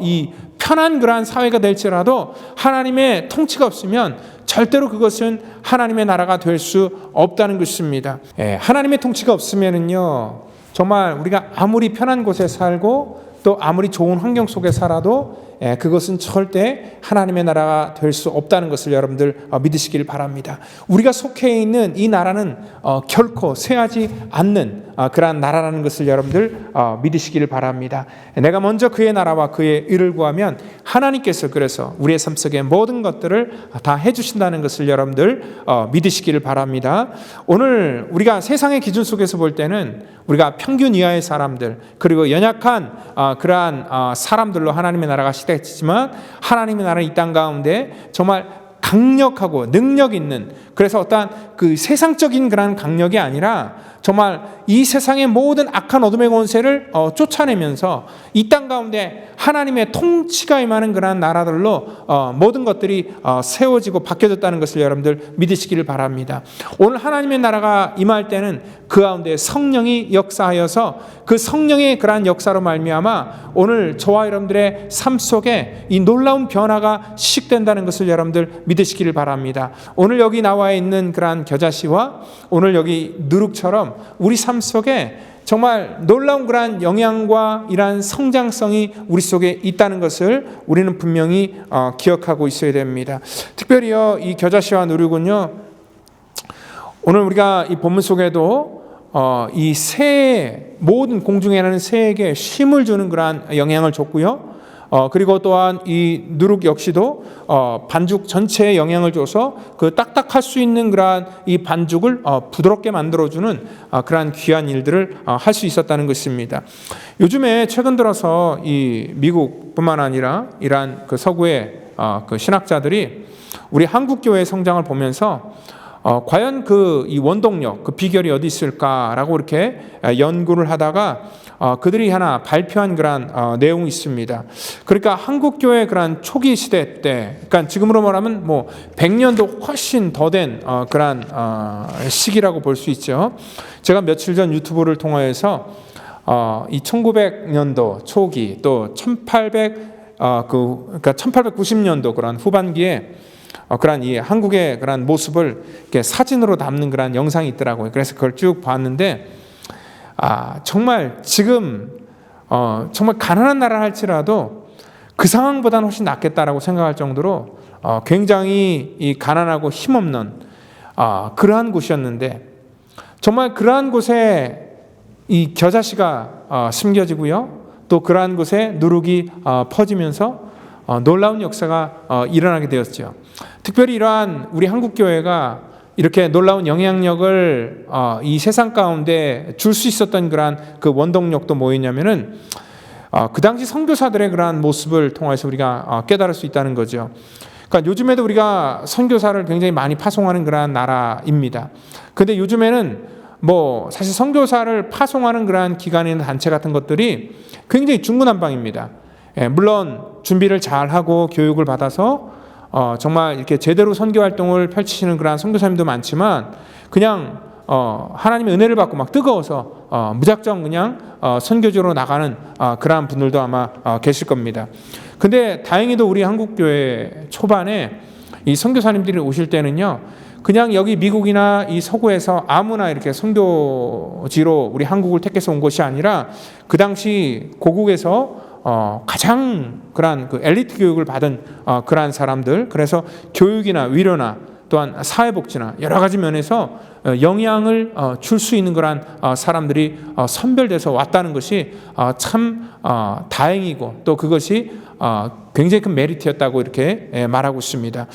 이 편한 그러한 사회가 될지라도 하나님의 통치가 없으면 절대로 그것은 하나님의 나라가 될 수 없다는 것입니다. 하나님의 통치가 없으면은요, 정말 우리가 아무리 편한 곳에 살고 또 아무리 좋은 환경 속에 살아도 그것은 절대 하나님의 나라가 될 수 없다는 것을 여러분들 믿으시길 바랍니다. 우리가 속해 있는 이 나라는 결코 쇠하지 않는 그러한 나라라는 것을 여러분들 믿으시기를 바랍니다. 내가 먼저 그의 나라와 그의 의를 구하면 하나님께서 그래서 우리의 삶 속에 모든 것들을 다 해주신다는 것을 여러분들 믿으시기를 바랍니다. 오늘 우리가 세상의 기준 속에서 볼 때는 우리가 평균 이하의 사람들 그리고 연약한 그러한 사람들로 하나님의 나라가 시작했지만 하나님의 나라는 이 땅 가운데 정말 강력하고 능력 있는, 그래서 어떠한 그 세상적인 그런 강력이 아니라 정말 이 세상의 모든 악한 어둠의 권세를 쫓아내면서 이 땅 가운데 하나님의 통치가 임하는 그러한 나라들로 모든 것들이 세워지고 바뀌어졌다는 것을 여러분들 믿으시기를 바랍니다. 오늘 하나님의 나라가 임할 때는 그 가운데 성령이 역사하여서 그 성령의 그러한 역사로 말미암아 오늘 저와 여러분들의 삶 속에 이 놀라운 변화가 시작된다는 것을 여러분들 믿으시기를 바랍니다. 오늘 여기 나와 있는 그러한 겨자씨와 오늘 여기 누룩처럼 우리 삶 속에 정말 놀라운 그러한 영향과 이러한 성장성이 우리 속에 있다는 것을 우리는 분명히 기억하고 있어야 됩니다. 특별히요, 이 겨자씨와 누룩은요, 오늘 우리가 이 본문 속에도 이 새, 모든 공중에 나는 새에게 쉼을 주는 그러한 영향을 줬고요. 그리고 또한 이 누룩 역시도 반죽 전체에 영향을 줘서 그 딱딱할 수 있는 그러한 이 반죽을 부드럽게 만들어주는 그러한 귀한 일들을 할 수 있었다는 것입니다. 요즘에 최근 들어서 이 미국뿐만 아니라 이러한 그 서구의 그 신학자들이 우리 한국 교회의 성장을 보면서 과연 이 원동력, 그 비결이 어디 있을까라고 이렇게 연구를 하다가 그들이 하나 발표한 그러한 내용이 있습니다. 그러니까 한국 교회 그러한 초기 시대 때, 그러니까 지금으로 말하면 뭐 100년도 훨씬 더 된 그러한 시기라고 볼 수 있죠. 제가 며칠 전 유튜브를 통해서 이 1900년도 초기 또 1890년도 그런 후반기에 그런 이 한국의 그런 모습을 이렇게 사진으로 담는 그런 영상이 있더라고요. 그래서 그걸 쭉 봤는데 정말 지금 정말 가난한 나라 할지라도 그 상황보다는 훨씬 낫겠다라고 생각할 정도로 굉장히 이 가난하고 힘없는 그러한 곳이었는데 정말 그러한 곳에 이 겨자씨가 심겨지고요. 또 그러한 곳에 누룩이 퍼지면서 놀라운 역사가 일어나게 되었죠. 특별히 이러한 우리 한국 교회가 이렇게 놀라운 영향력을 이 세상 가운데 줄 수 있었던 그러한 그 원동력도 뭐였냐면은 그 당시 선교사들의 그러한 모습을 통해서 우리가 깨달을 수 있다는 거죠. 그러니까 요즘에도 우리가 선교사를 굉장히 많이 파송하는 그러한 나라입니다. 근데 요즘에는 뭐 사실 선교사를 파송하는 그러한 기관이나 단체 같은 것들이 굉장히 중구난방입니다. 물론 준비를 잘 하고 교육을 받아서 정말 이렇게 제대로 선교 활동을 펼치시는 그러한 선교사님도 많지만 그냥 하나님의 은혜를 받고 막 뜨거워서 무작정 그냥 선교지로 나가는 그러한 분들도 아마 계실 겁니다. 근데 다행히도 우리 한국교회 초반에 이 선교사님들이 오실 때는요, 그냥 여기 미국이나 이 서구에서 아무나 이렇게 선교지로 우리 한국을 택해서 온 것이 아니라 그 당시 고국에서 가장 그러한 그 엘리트 교육을 받은 그러한 사람들, 그래서 교육이나 위로나 또한 사회복지나 여러 가지 면에서 영향을 줄 수 있는 그러한 사람들이 선별돼서 왔다는 것이 참 다행이고 또 그것이 굉장히 큰 메리트였다고 이렇게 말하고 있습니다.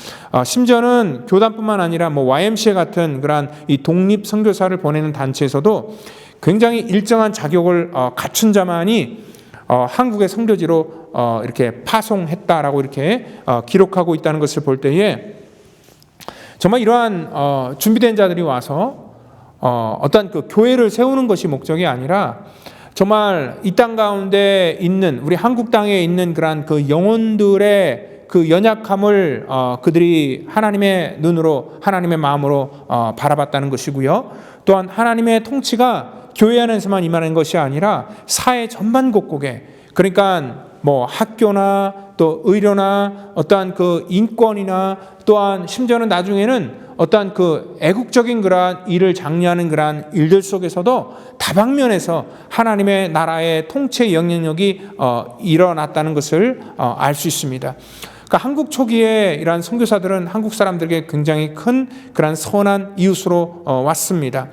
심지어는 교단뿐만 아니라 뭐 YMCA 같은 그러한 이 독립 선교사를 보내는 단체에서도 굉장히 일정한 자격을 갖춘 자만이 한국의 선교지로 이렇게 파송했다라고 이렇게 기록하고 있다는 것을 볼 때에 정말 이러한 준비된 자들이 와서 어떤 그 교회를 세우는 것이 목적이 아니라 정말 이 땅 가운데 있는 우리 한국 땅에 있는 그러한 그 영혼들의 그 연약함을 그들이 하나님의 눈으로 하나님의 마음으로 바라봤다는 것이고요. 또한 하나님의 통치가 교회 안에서만 임하는 것이 아니라 사회 전반 곳곳에, 그러니까 뭐 학교나 또 의료나 어떠한 그 인권이나 또한 심지어는 나중에는 어떠한 그 애국적인 그러한 일을 장려하는 그러한 일들 속에서도 다방면에서 하나님의 나라의 통치의 영향력이 일어났다는 것을 알 수 있습니다. 그러니까 한국 초기에 이러한 선교사들은 한국 사람들에게 굉장히 큰 그러한 선한 이웃으로 왔습니다.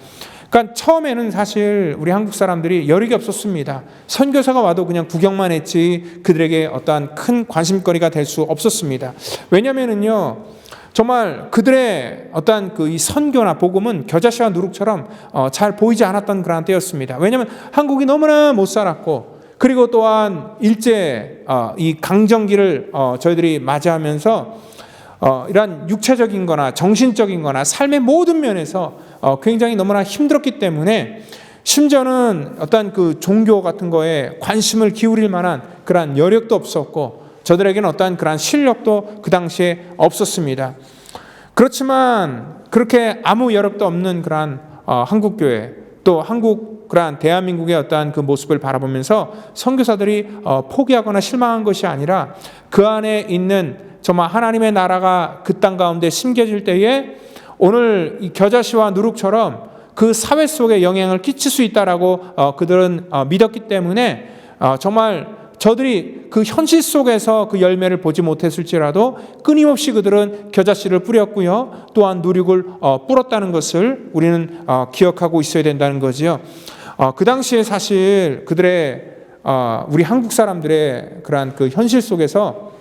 그러니까 처음에는 사실 우리 한국 사람들이 여력이 없었습니다. 선교사가 와도 그냥 구경만 했지 그들에게 어떠한 큰 관심거리가 될 수 없었습니다. 왜냐면은요, 정말 그들의 어떠한 그 이 선교나 복음은 겨자씨와 누룩처럼 잘 보이지 않았던 그런 때였습니다. 왜냐하면 한국이 너무나 못 살았고, 그리고 또한 일제 이 강점기를 저희들이 맞이하면서 이러한 육체적인 거나 정신적인 거나 삶의 모든 면에서 굉장히 너무나 힘들었기 때문에 심지어는 어떤 그 종교 같은 거에 관심을 기울일 만한 그러한 여력도 없었고 저들에게는 어떠한 그러한 실력도 그 당시에 없었습니다. 그렇지만 그렇게 아무 여력도 없는 그러한 한국교회, 또 한국 그러한 대한민국의 어떠한 그 모습을 바라보면서 선교사들이 포기하거나 실망한 것이 아니라 그 안에 있는 정말 하나님의 나라가 그 땅 가운데 심겨질 때에 오늘 이 겨자씨와 누룩처럼 그 사회 속에 영향을 끼칠 수 있다라고 그들은 믿었기 때문에 정말 저들이 그 현실 속에서 그 열매를 보지 못했을지라도 끊임없이 그들은 겨자씨를 뿌렸고요, 또한 누룩을 뿌렸다는 것을 우리는 기억하고 있어야 된다는 거지요. 그 당시에 사실 그들의 우리 한국 사람들의 그러한 그 현실 속에서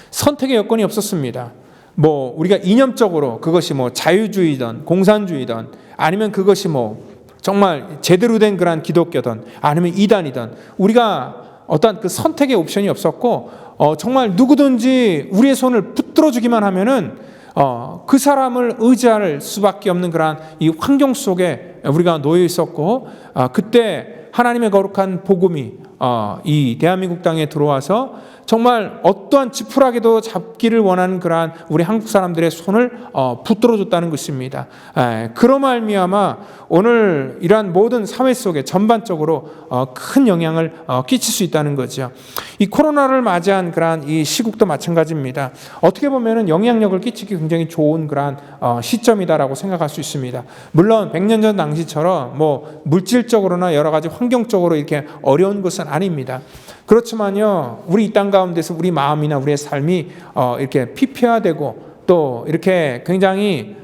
선택의 여건이 없었습니다. 뭐 우리가 이념적으로 그것이 뭐 자유주의든 공산주의든 아니면 그것이 뭐 정말 제대로 된 그러한 기독교든 아니면 이단이든 우리가 어떤 그 선택의 옵션이 없었고 정말 누구든지 우리의 손을 붙들어 주기만 하면은 그 사람을 의지할 수밖에 없는 그러한 이 환경 속에 우리가 놓여 있었고 그때 하나님의 거룩한 복음이 이 대한민국 땅에 들어와서 정말 어떠한 지푸라기도 잡기를 원하는 그러한 우리 한국 사람들의 손을 붙들어 줬다는 것입니다. 그로 말미암아 오늘 이러한 모든 사회 속에 전반적으로 큰 영향을 끼칠 수 있다는 거죠. 이 코로나를 맞이한 그러한 이 시국도 마찬가지입니다. 어떻게 보면은 영향력을 끼치기 굉장히 좋은 그러한 시점이다라고 생각할 수 있습니다. 물론 100년 전 당시처럼 뭐 물질적으로나 여러 가지 환경적으로 이렇게 어려운 것은 아닙니다. 그렇지만요, 우리 이 땅 가운데서 우리 마음이나 우리의 삶이 이렇게 피폐화되고 또 이렇게 굉장히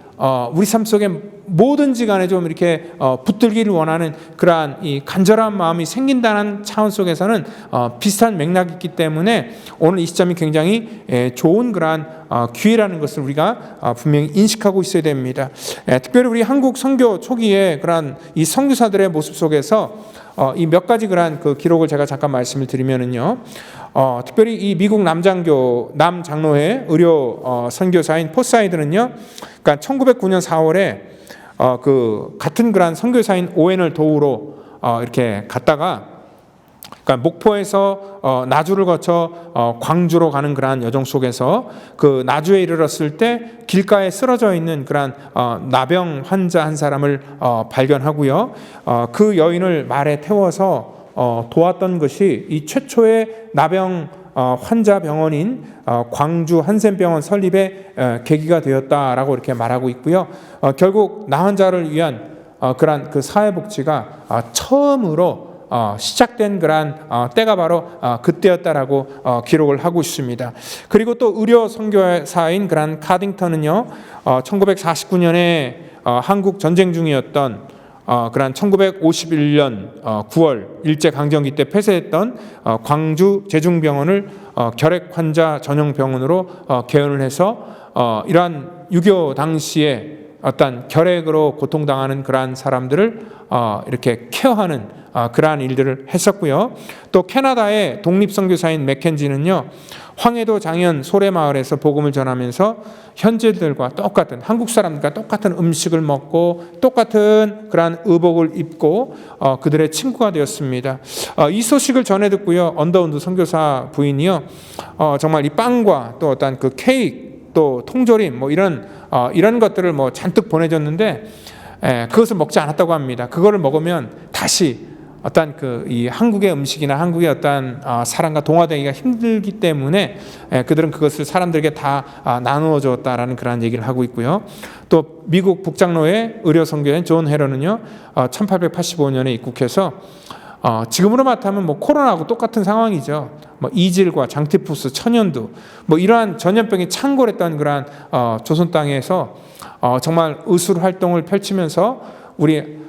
우리 삶 속에 뭐든지 간에 좀 이렇게 붙들기를 원하는 그러한 이 간절한 마음이 생긴다는 차원 속에서는 비슷한 맥락이 있기 때문에 오늘 이 시점이 굉장히 좋은 그러한 기회라는 것을 우리가 분명히 인식하고 있어야 됩니다. 특별히 우리 한국 선교 초기에 그러한 이 선교사들의 모습 속에서 이 몇 가지 그러한 그 기록을 제가 잠깐 말씀을 드리면은요, 특별히 이 미국 남장로회 의료 선교사인 포사이드는요, 그러니까 1909년 4월에 그 같은 그러한 선교사인 오웬을 도우러 이렇게 갔다가, 그러니까 목포에서 나주를 거쳐 광주로 가는 그러한 여정 속에서 그 나주에 이르렀을 때 길가에 쓰러져 있는 그러한 나병 환자 한 사람을 발견하고요, 그 여인을 말에 태워서 도왔던 것이 이 최초의 나병 환자 병원인 광주 한센병원 설립의 계기가 되었다라고 이렇게 말하고 있고요. 결국 나 환자를 위한 그러한 그 사회복지가 처음으로 시작된 그러한 때가 바로 그때였다라고 기록을 하고 있습니다. 그리고 또 의료 선교사인 그러한 카딩턴은요, 1949년에 한국 전쟁 중이었던 그러한 1951년 9월 일제강점기 때 폐쇄했던 광주 제중병원을 결핵 환자 전용 병원으로 개원을 해서 이러한 6.25 당시에 어떤 결핵으로 고통당하는 그러한 사람들을 이렇게 케어하는 그러한 일들을 했었고요. 또 캐나다의 독립선교사인 맥켄지는요, 황해도 장현 소래마을에서 복음을 전하면서 현지들과 똑같은, 한국 사람들과 똑같은 음식을 먹고 똑같은 그러한 의복을 입고 그들의 친구가 되었습니다. 이 소식을 전해 듣고요, 언더운드 선교사 부인이요, 정말 이 빵과 또 어떤 그 케이크, 또 통조림 뭐 이런 것들을 뭐 잔뜩 보내줬는데 그것을 먹지 않았다고 합니다. 그거를 먹으면 다시 어떤 이 한국의 음식이나 한국의 어떤 사람과 동화되기가 힘들기 때문에 그들은 그것을 사람들에게 다 나누어 주었다라는 그런 얘기를 하고 있고요. 또 미국 북장로의 의료 선교인 존 헤런은요, 1885년에 입국해서 지금으로 말하면 뭐 코로나하고 똑같은 상황이죠. 뭐 이질과 장티푸스, 천연두, 뭐 이러한 전염병이 창궐했던 그러한 조선 땅에서 정말 의술 활동을 펼치면서 우리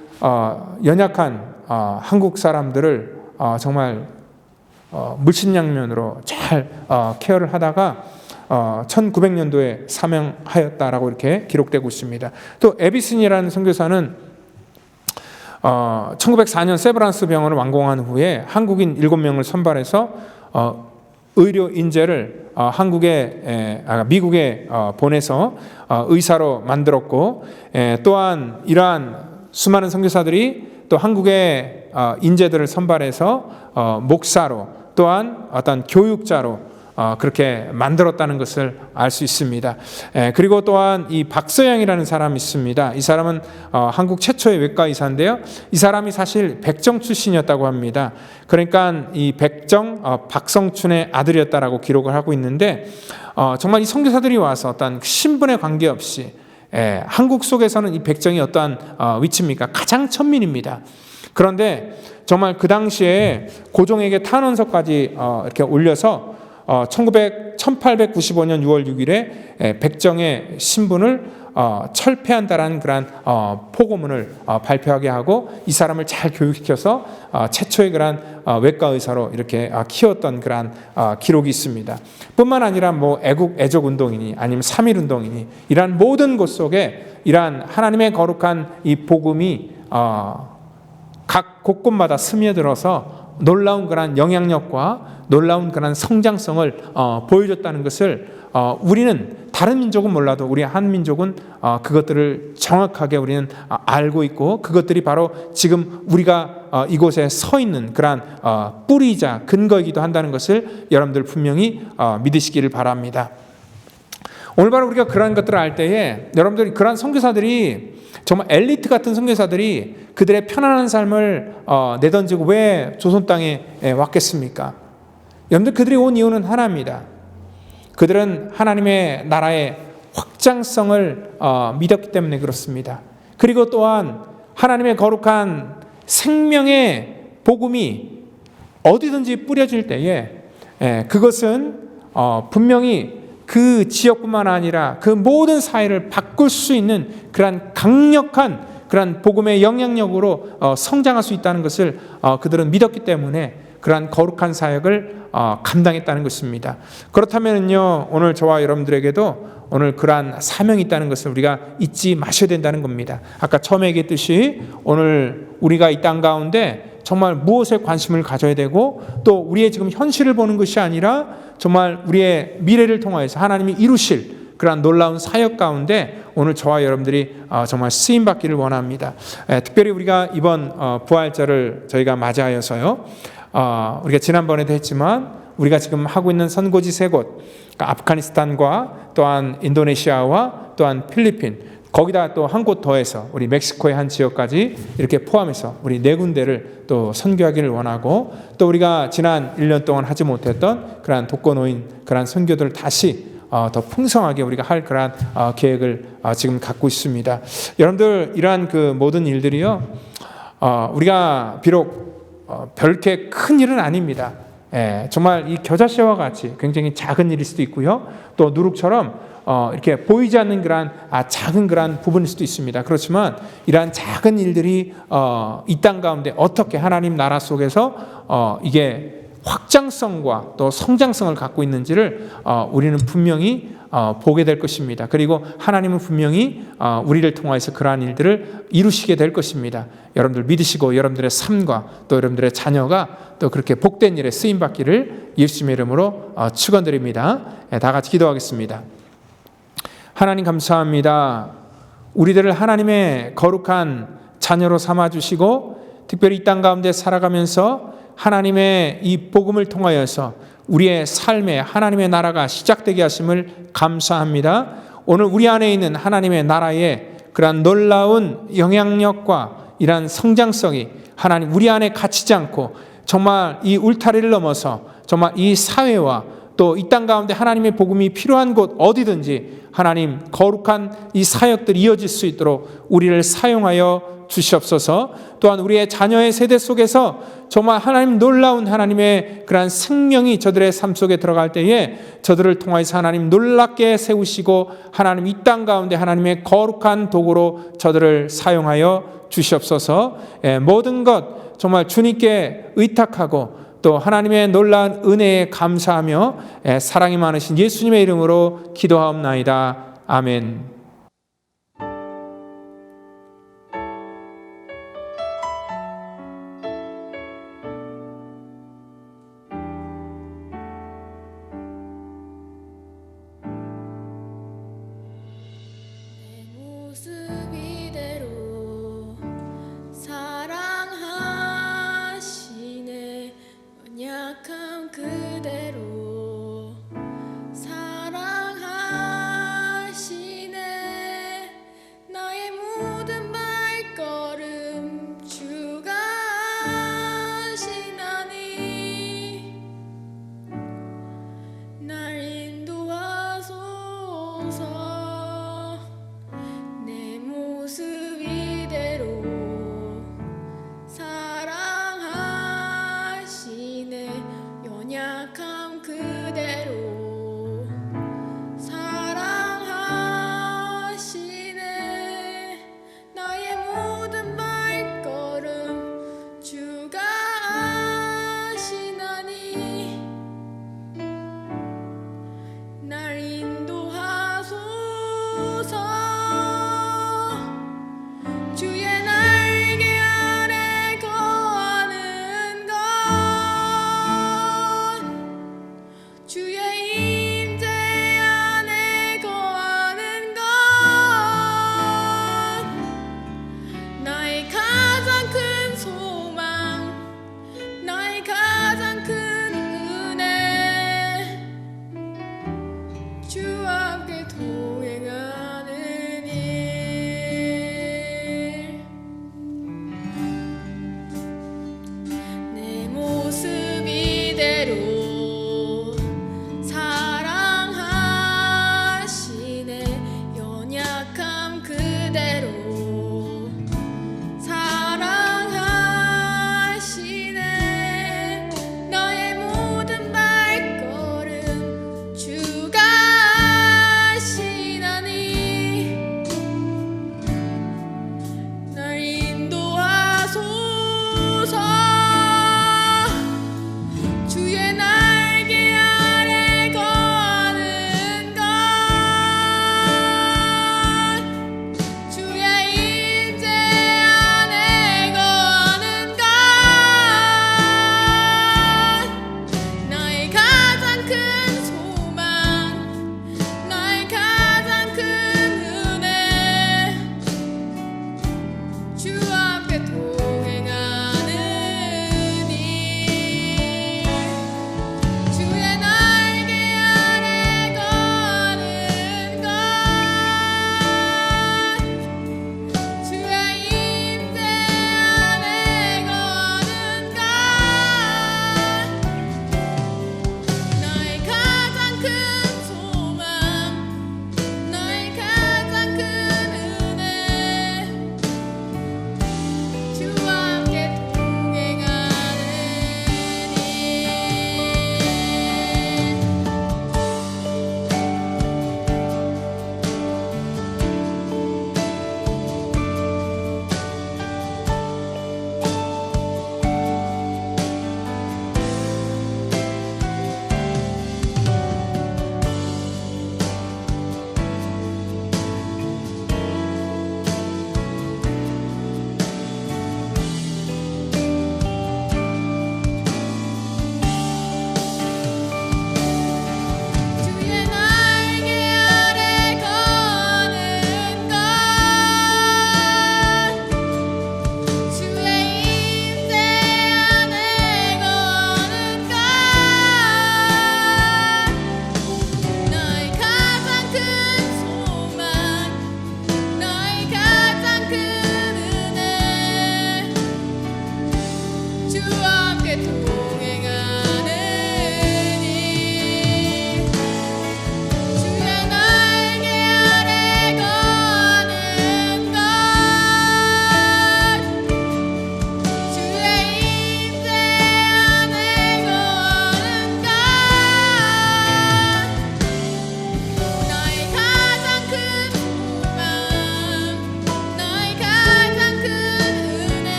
연약한 한국 사람들을 정말 물신양면으로 잘 케어를 하다가 1900년도에 사명하였다라고 이렇게 기록되고 있습니다. 또 에비슨이라는 선교사는 1904년 세브란스 병원을 완공한 후에 한국인 7명을 선발해서 의료 인재를 미국에 보내서 의사로 만들었고, 또한 이러한 수많은 선교사들이 또 한국의 인재들을 선발해서 목사로, 또한 어떤 교육자로 그렇게 만들었다는 것을 알 수 있습니다. 그리고 또한 이 박서양이라는 사람이 있습니다. 이 사람은 한국 최초의 외과 의사인데요. 이 사람이 사실 백정 출신이었다고 합니다. 그러니까 이 백정 박성춘의 아들이었다라고 기록을 하고 있는데, 정말 이 선교사들이 와서 어떤 신분에 관계없이 한국 속에서는 이 백정이 어떠한 위치입니까? 가장 천민입니다. 그런데 정말 그 당시에 고종에게 탄원서까지 이렇게 올려서 1895년 6월 6일에 백정의 신분을 철폐한다라는 그러한 포고문을 발표하게 하고, 이 사람을 잘 교육시켜서 최초의 그러한 외과 의사로 이렇게 키웠던 그러한 기록이 있습니다. 뿐만 아니라 뭐 애족 운동이니 아니면 3.1 운동이니 이러한 모든 곳 속에 이러한 하나님의 거룩한 이 복음이 각 곳곳마다 스며들어서 놀라운 그런 영향력과 놀라운 그런 성장성을 보여줬다는 것을 우리는, 다른 민족은 몰라도 우리 한민족은 그것들을 정확하게 우리는 알고 있고, 그것들이 바로 지금 우리가 이곳에 서 있는 그러한 뿌리이자 근거이기도 한다는 것을 여러분들 분명히 믿으시기를 바랍니다. 오늘 바로 우리가 그러한 것들을 알 때에 여러분들이 그러한 선교사들이, 정말 엘리트 같은 선교사들이 그들의 편안한 삶을 내던지고 왜 조선 땅에 왔겠습니까? 여러분들, 그들이 온 이유는 하나입니다. 그들은 하나님의 나라의 확장성을 믿었기 때문에 그렇습니다. 그리고 또한 하나님의 거룩한 생명의 복음이 어디든지 뿌려질 때에 그것은 분명히 그 지역뿐만 아니라 그 모든 사회를 바꿀 수 있는 그러한 강력한 그러한 복음의 영향력으로 성장할 수 있다는 것을 그들은 믿었기 때문에 그러한 거룩한 사역을 감당했다는 것입니다. 그렇다면요, 오늘 저와 여러분들에게도 오늘 그러한 사명이 있다는 것을 우리가 잊지 마셔야 된다는 겁니다. 아까 처음에 얘기했듯이 오늘 우리가 이 땅 가운데 정말 무엇에 관심을 가져야 되고, 또 우리의 지금 현실을 보는 것이 아니라 정말 우리의 미래를 통하여서 하나님이 이루실 그러한 놀라운 사역 가운데 오늘 저와 여러분들이 정말 쓰임받기를 원합니다. 특별히 우리가 이번 부활절을 저희가 맞이하여서요, 우리가 지난번에도 했지만 우리가 지금 하고 있는 선고지 3곳, 그러니까 아프가니스탄과 또한 인도네시아와 또한 필리핀, 거기다 또 한 곳 더해서 우리 멕시코의 한 지역까지 이렇게 포함해서 우리 4군데를 또 선교하기를 원하고, 또 우리가 지난 1년 동안 하지 못했던 그러한 독거노인 그러한 선교들을 다시 더 풍성하게 우리가 할 그러한 계획을 지금 갖고 있습니다. 여러분들, 이러한 그 모든 일들이요, 우리가 비록 별게 큰 일은 아닙니다. 정말 이 겨자씨와 같이 굉장히 작은 일일 수도 있고요, 또 누룩처럼 이렇게 보이지 않는 그러한 작은 그러한 부분일 수도 있습니다. 그렇지만 이러한 작은 일들이 이 땅 가운데 어떻게 하나님 나라 속에서 이게 확장성과 또 성장성을 갖고 있는지를 우리는 분명히 보게 될 것입니다. 그리고 하나님은 분명히 우리를 통하여서 그러한 일들을 이루시게 될 것입니다. 여러분들 믿으시고 여러분들의 삶과 또 여러분들의 자녀가 또 그렇게 복된 일에 쓰임받기를 예수님의 이름으로 축원드립니다. 다 같이 기도하겠습니다. 하나님 감사합니다. 우리들을 하나님의 거룩한 자녀로 삼아주시고 특별히 이 땅 가운데 살아가면서 하나님의 이 복음을 통하여서 우리의 삶에 하나님의 나라가 시작되게 하심을 감사합니다. 오늘 우리 안에 있는 하나님의 나라의 그러한 놀라운 영향력과 이러한 성장성이 하나님 우리 안에 갇히지 않고 정말 이 울타리를 넘어서 정말 이 사회와 또 이 땅 가운데 하나님의 복음이 필요한 곳 어디든지 하나님 거룩한 이 사역들이 이어질 수 있도록 우리를 사용하여 주시옵소서. 또한 우리의 자녀의 세대 속에서 정말 하나님 놀라운 하나님의 그러한 생명이 저들의 삶 속에 들어갈 때에 저들을 통하여서 하나님 놀랍게 세우시고 하나님 이 땅 가운데 하나님의 거룩한 도구로 저들을 사용하여 주시옵소서. 모든 것 정말 주님께 의탁하고 또 하나님의 놀라운 은혜에 감사하며 사랑이 많으신 예수님의 이름으로 기도하옵나이다. 아멘. 모습 이대로 사랑하시네 연약함 그대로 사랑하시네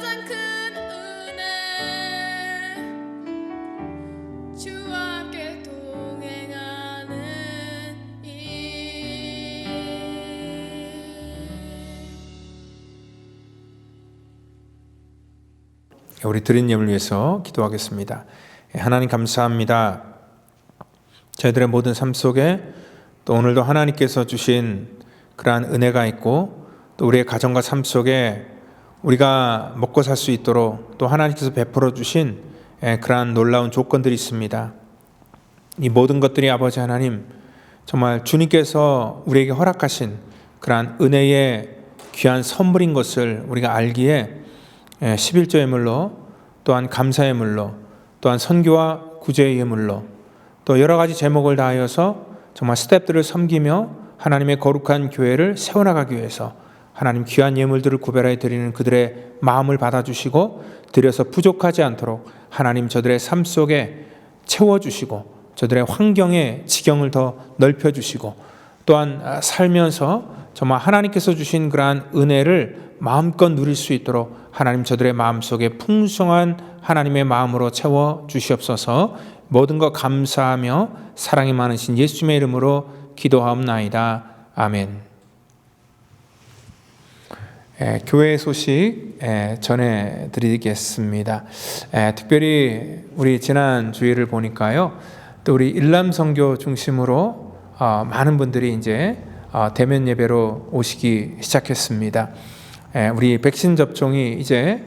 가장 큰 은혜 주와 함께 동행하는 일. 우리 드린 예물을 위해서 기도하겠습니다. 하나님 감사합니다. 저희들의 모든 삶 속에 또 오늘도 하나님께서 주신 그러한 은혜가 있고 또 우리의 가정과 삶 속에 우리가 먹고 살 수 있도록 또 하나님께서 베풀어 주신 그러한 놀라운 조건들이 있습니다. 이 모든 것들이 아버지 하나님 정말 주님께서 우리에게 허락하신 그러한 은혜의 귀한 선물인 것을 우리가 알기에 11조 예물로 또한 감사 예물로 또한 선교와 구제 예물로 또 여러 가지 제목을 다하여서 정말 스태프들을 섬기며 하나님의 거룩한 교회를 세워나가기 위해서 하나님 귀한 예물들을 구별하여 드리는 그들의 마음을 받아주시고 드려서 부족하지 않도록 하나님 저들의 삶 속에 채워주시고 저들의 환경의 지경을 더 넓혀주시고 또한 살면서 정말 하나님께서 주신 그러한 은혜를 마음껏 누릴 수 있도록 하나님 저들의 마음속에 풍성한 하나님의 마음으로 채워주시옵소서. 모든 것 감사하며 사랑이 많으신 예수님의 이름으로 기도하옵나이다. 아멘. 교회 소식 전해드리겠습니다. 특별히 우리 지난 주일을 보니까요, 또 우리 일남선교 중심으로 많은 분들이 이제 대면 예배로 오시기 시작했습니다. 우리 백신 접종이 이제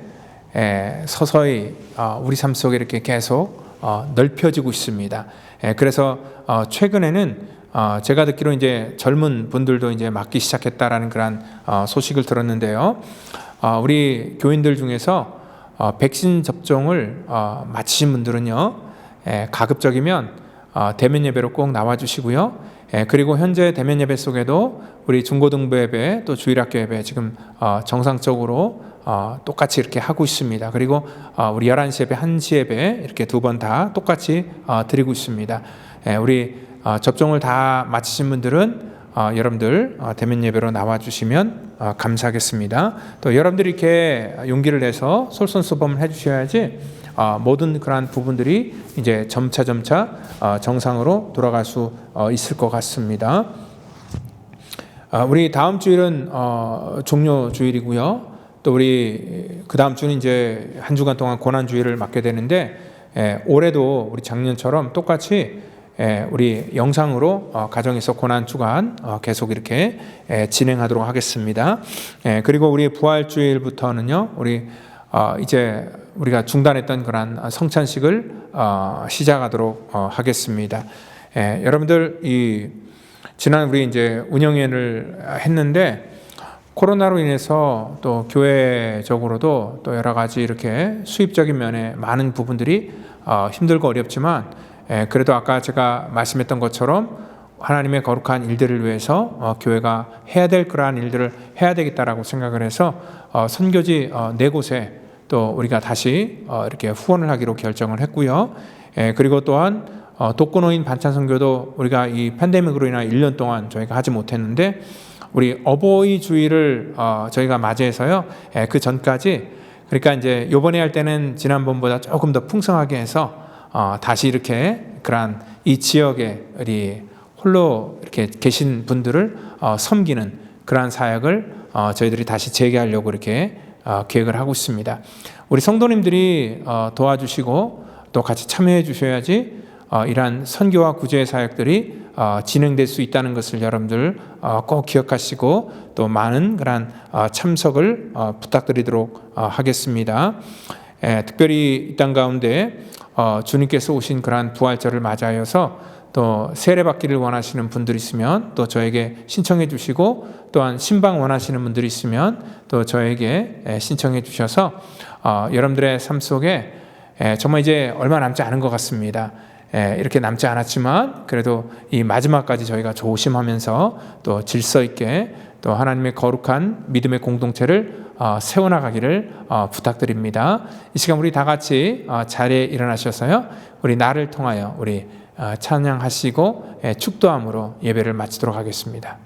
서서히 우리 삶 속에 이렇게 계속 넓혀지고 있습니다. 그래서 최근에는 제가 듣기로 이제 젊은 분들도 이제 맞기 시작했다라는 그런 소식을 들었는데요. 우리 교인들 중에서 백신 접종을 마치신 분들은요, 가급적이면 대면 예배로 꼭 나와주시고요. 그리고 현재 대면 예배 속에도 우리 중고등부 예배 또 주일학교 예배 지금 정상적으로 똑같이 이렇게 하고 있습니다. 그리고 우리 11시 예배, 1시 예배 이렇게 두 번 다 똑같이 드리고 있습니다. 우리 접종을 다 마치신 분들은 여러분들 대면 예배로 나와주시면 감사하겠습니다. 또 여러분들이 이렇게 용기를 내서 솔선수범을 해주셔야지 모든 그러한 부분들이 이제 점차 정상으로 돌아갈 수 있을 것 같습니다. 우리 다음 주일은 종료 주일이고요. 또 우리 그 다음 주는 이제 한 주간 동안 고난 주일을 맞게 되는데 올해도 우리 작년처럼 똑같이 우리 영상으로 가정에서 고난 주간 계속 이렇게 진행하도록 하겠습니다. 그리고 우리 부활 주일부터는요, 우리 이제 우리가 중단했던 그런 성찬식을 시작하도록 하겠습니다. 여러분들 이 지난 우리 이제 운영회를 했는데 코로나로 인해서 또 교회적으로도 또 여러 가지 이렇게 수입적인 면에 많은 부분들이 힘들고 어렵지만 그래도 아까 제가 말씀했던 것처럼 하나님의 거룩한 일들을 위해서 교회가 해야 될 그러한 일들을 해야 되겠다라고 생각을 해서 선교지 4곳에 또 우리가 다시 이렇게 후원을 하기로 결정을 했고요. 그리고 또한 독거노인 반찬 선교도 우리가 이 팬데믹으로 인한 1년 동안 저희가 하지 못했는데 우리 어버이 주일을 저희가 맞이해서요. 그 전까지 그러니까 이제 요번에 할 때는 지난번보다 조금 더 풍성하게 해서 다시 이렇게 그러한 이 지역에 우리 홀로 이렇게 계신 분들을 섬기는 그러한 사역을 저희들이 다시 재개하려고 이렇게 계획을 하고 있습니다. 우리 성도님들이 도와주시고 또 같이 참여해 주셔야지 이러한 선교와 구제 사역들이 진행될 수 있다는 것을 여러분들 꼭 기억하시고 또 많은 그러한 참석을 부탁드리도록 하겠습니다. 특별히 이 땅 가운데 주님께서 오신 그러한 부활절을 맞이하여서 또 세례받기를 원하시는 분들이 있으면 또 저에게 신청해 주시고 또한 신방 원하시는 분들이 있으면 또 저에게 신청해 주셔서 여러분들의 삶 속에 정말 이제 얼마 남지 않은 것 같습니다. 이렇게 남지 않았지만 그래도 이 마지막까지 저희가 조심하면서 또 질서 있게 또 하나님의 거룩한 믿음의 공동체를 세워나가기를 부탁드립니다. 이 시간 우리 다 같이 자리에 일어나셔서요, 우리 나를 통하여 우리 찬양하시고 축도함으로 예배를 마치도록 하겠습니다.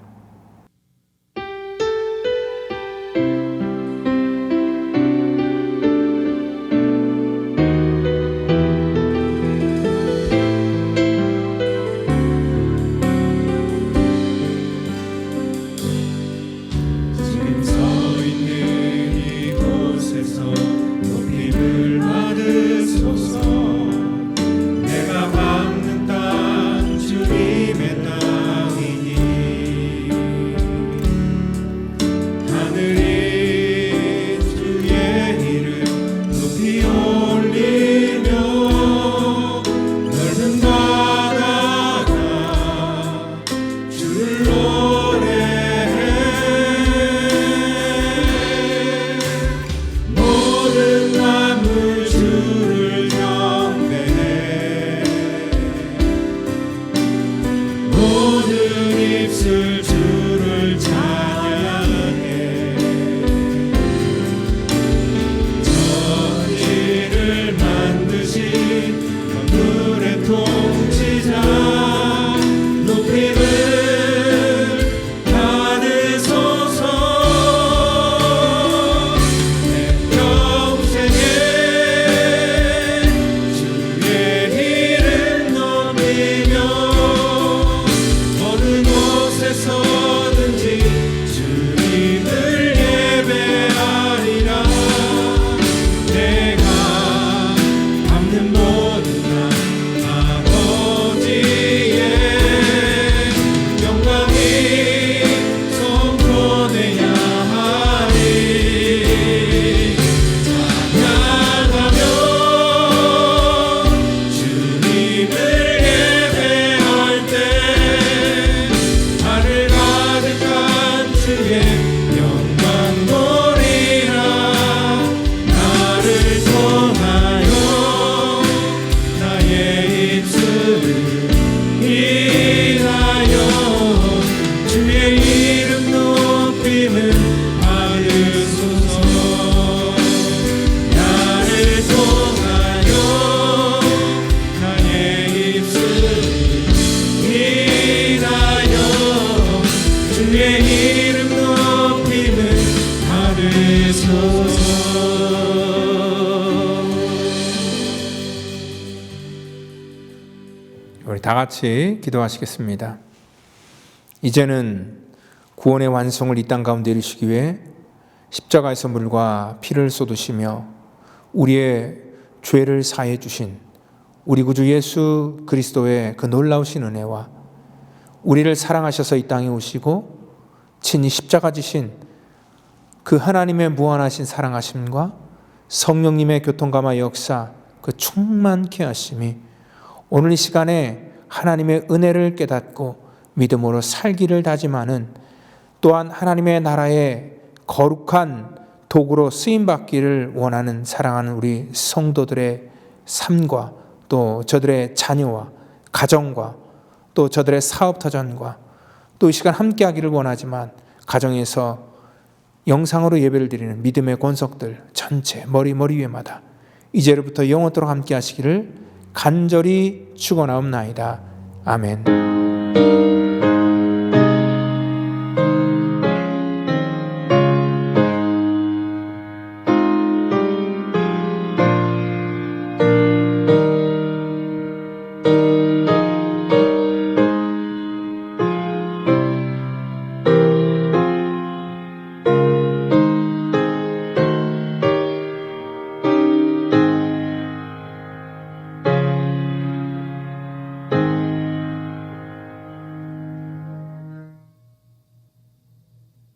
다 같이 기도하시겠습니다. 이제는 구원의 완성을 이 땅 가운데 이루시기 위해 십자가에서 물과 피를 쏟으시며 우리의 죄를 사해 주신 우리 구주 예수 그리스도의 그 놀라우신 은혜와 우리를 사랑하셔서 이 땅에 오시고 친히 십자가 지신 그 하나님의 무한하신 사랑하심과 성령님의 교통감화 역사, 그 충만케 하심이 오늘 이 시간에 하나님의 은혜를 깨닫고 믿음으로 살기를 다짐하는, 또한 하나님의 나라의 거룩한 도구로 쓰임받기를 원하는 사랑하는 우리 성도들의 삶과 또 저들의 자녀와 가정과 또 저들의 사업터전과 또 이 시간 함께하기를 원하지만 가정에서 영상으로 예배를 드리는 믿음의 권속들 전체 머리 위에마다 이제로부터 영원토록 함께 하시기를 간절히 축원하옵나이다. 아멘.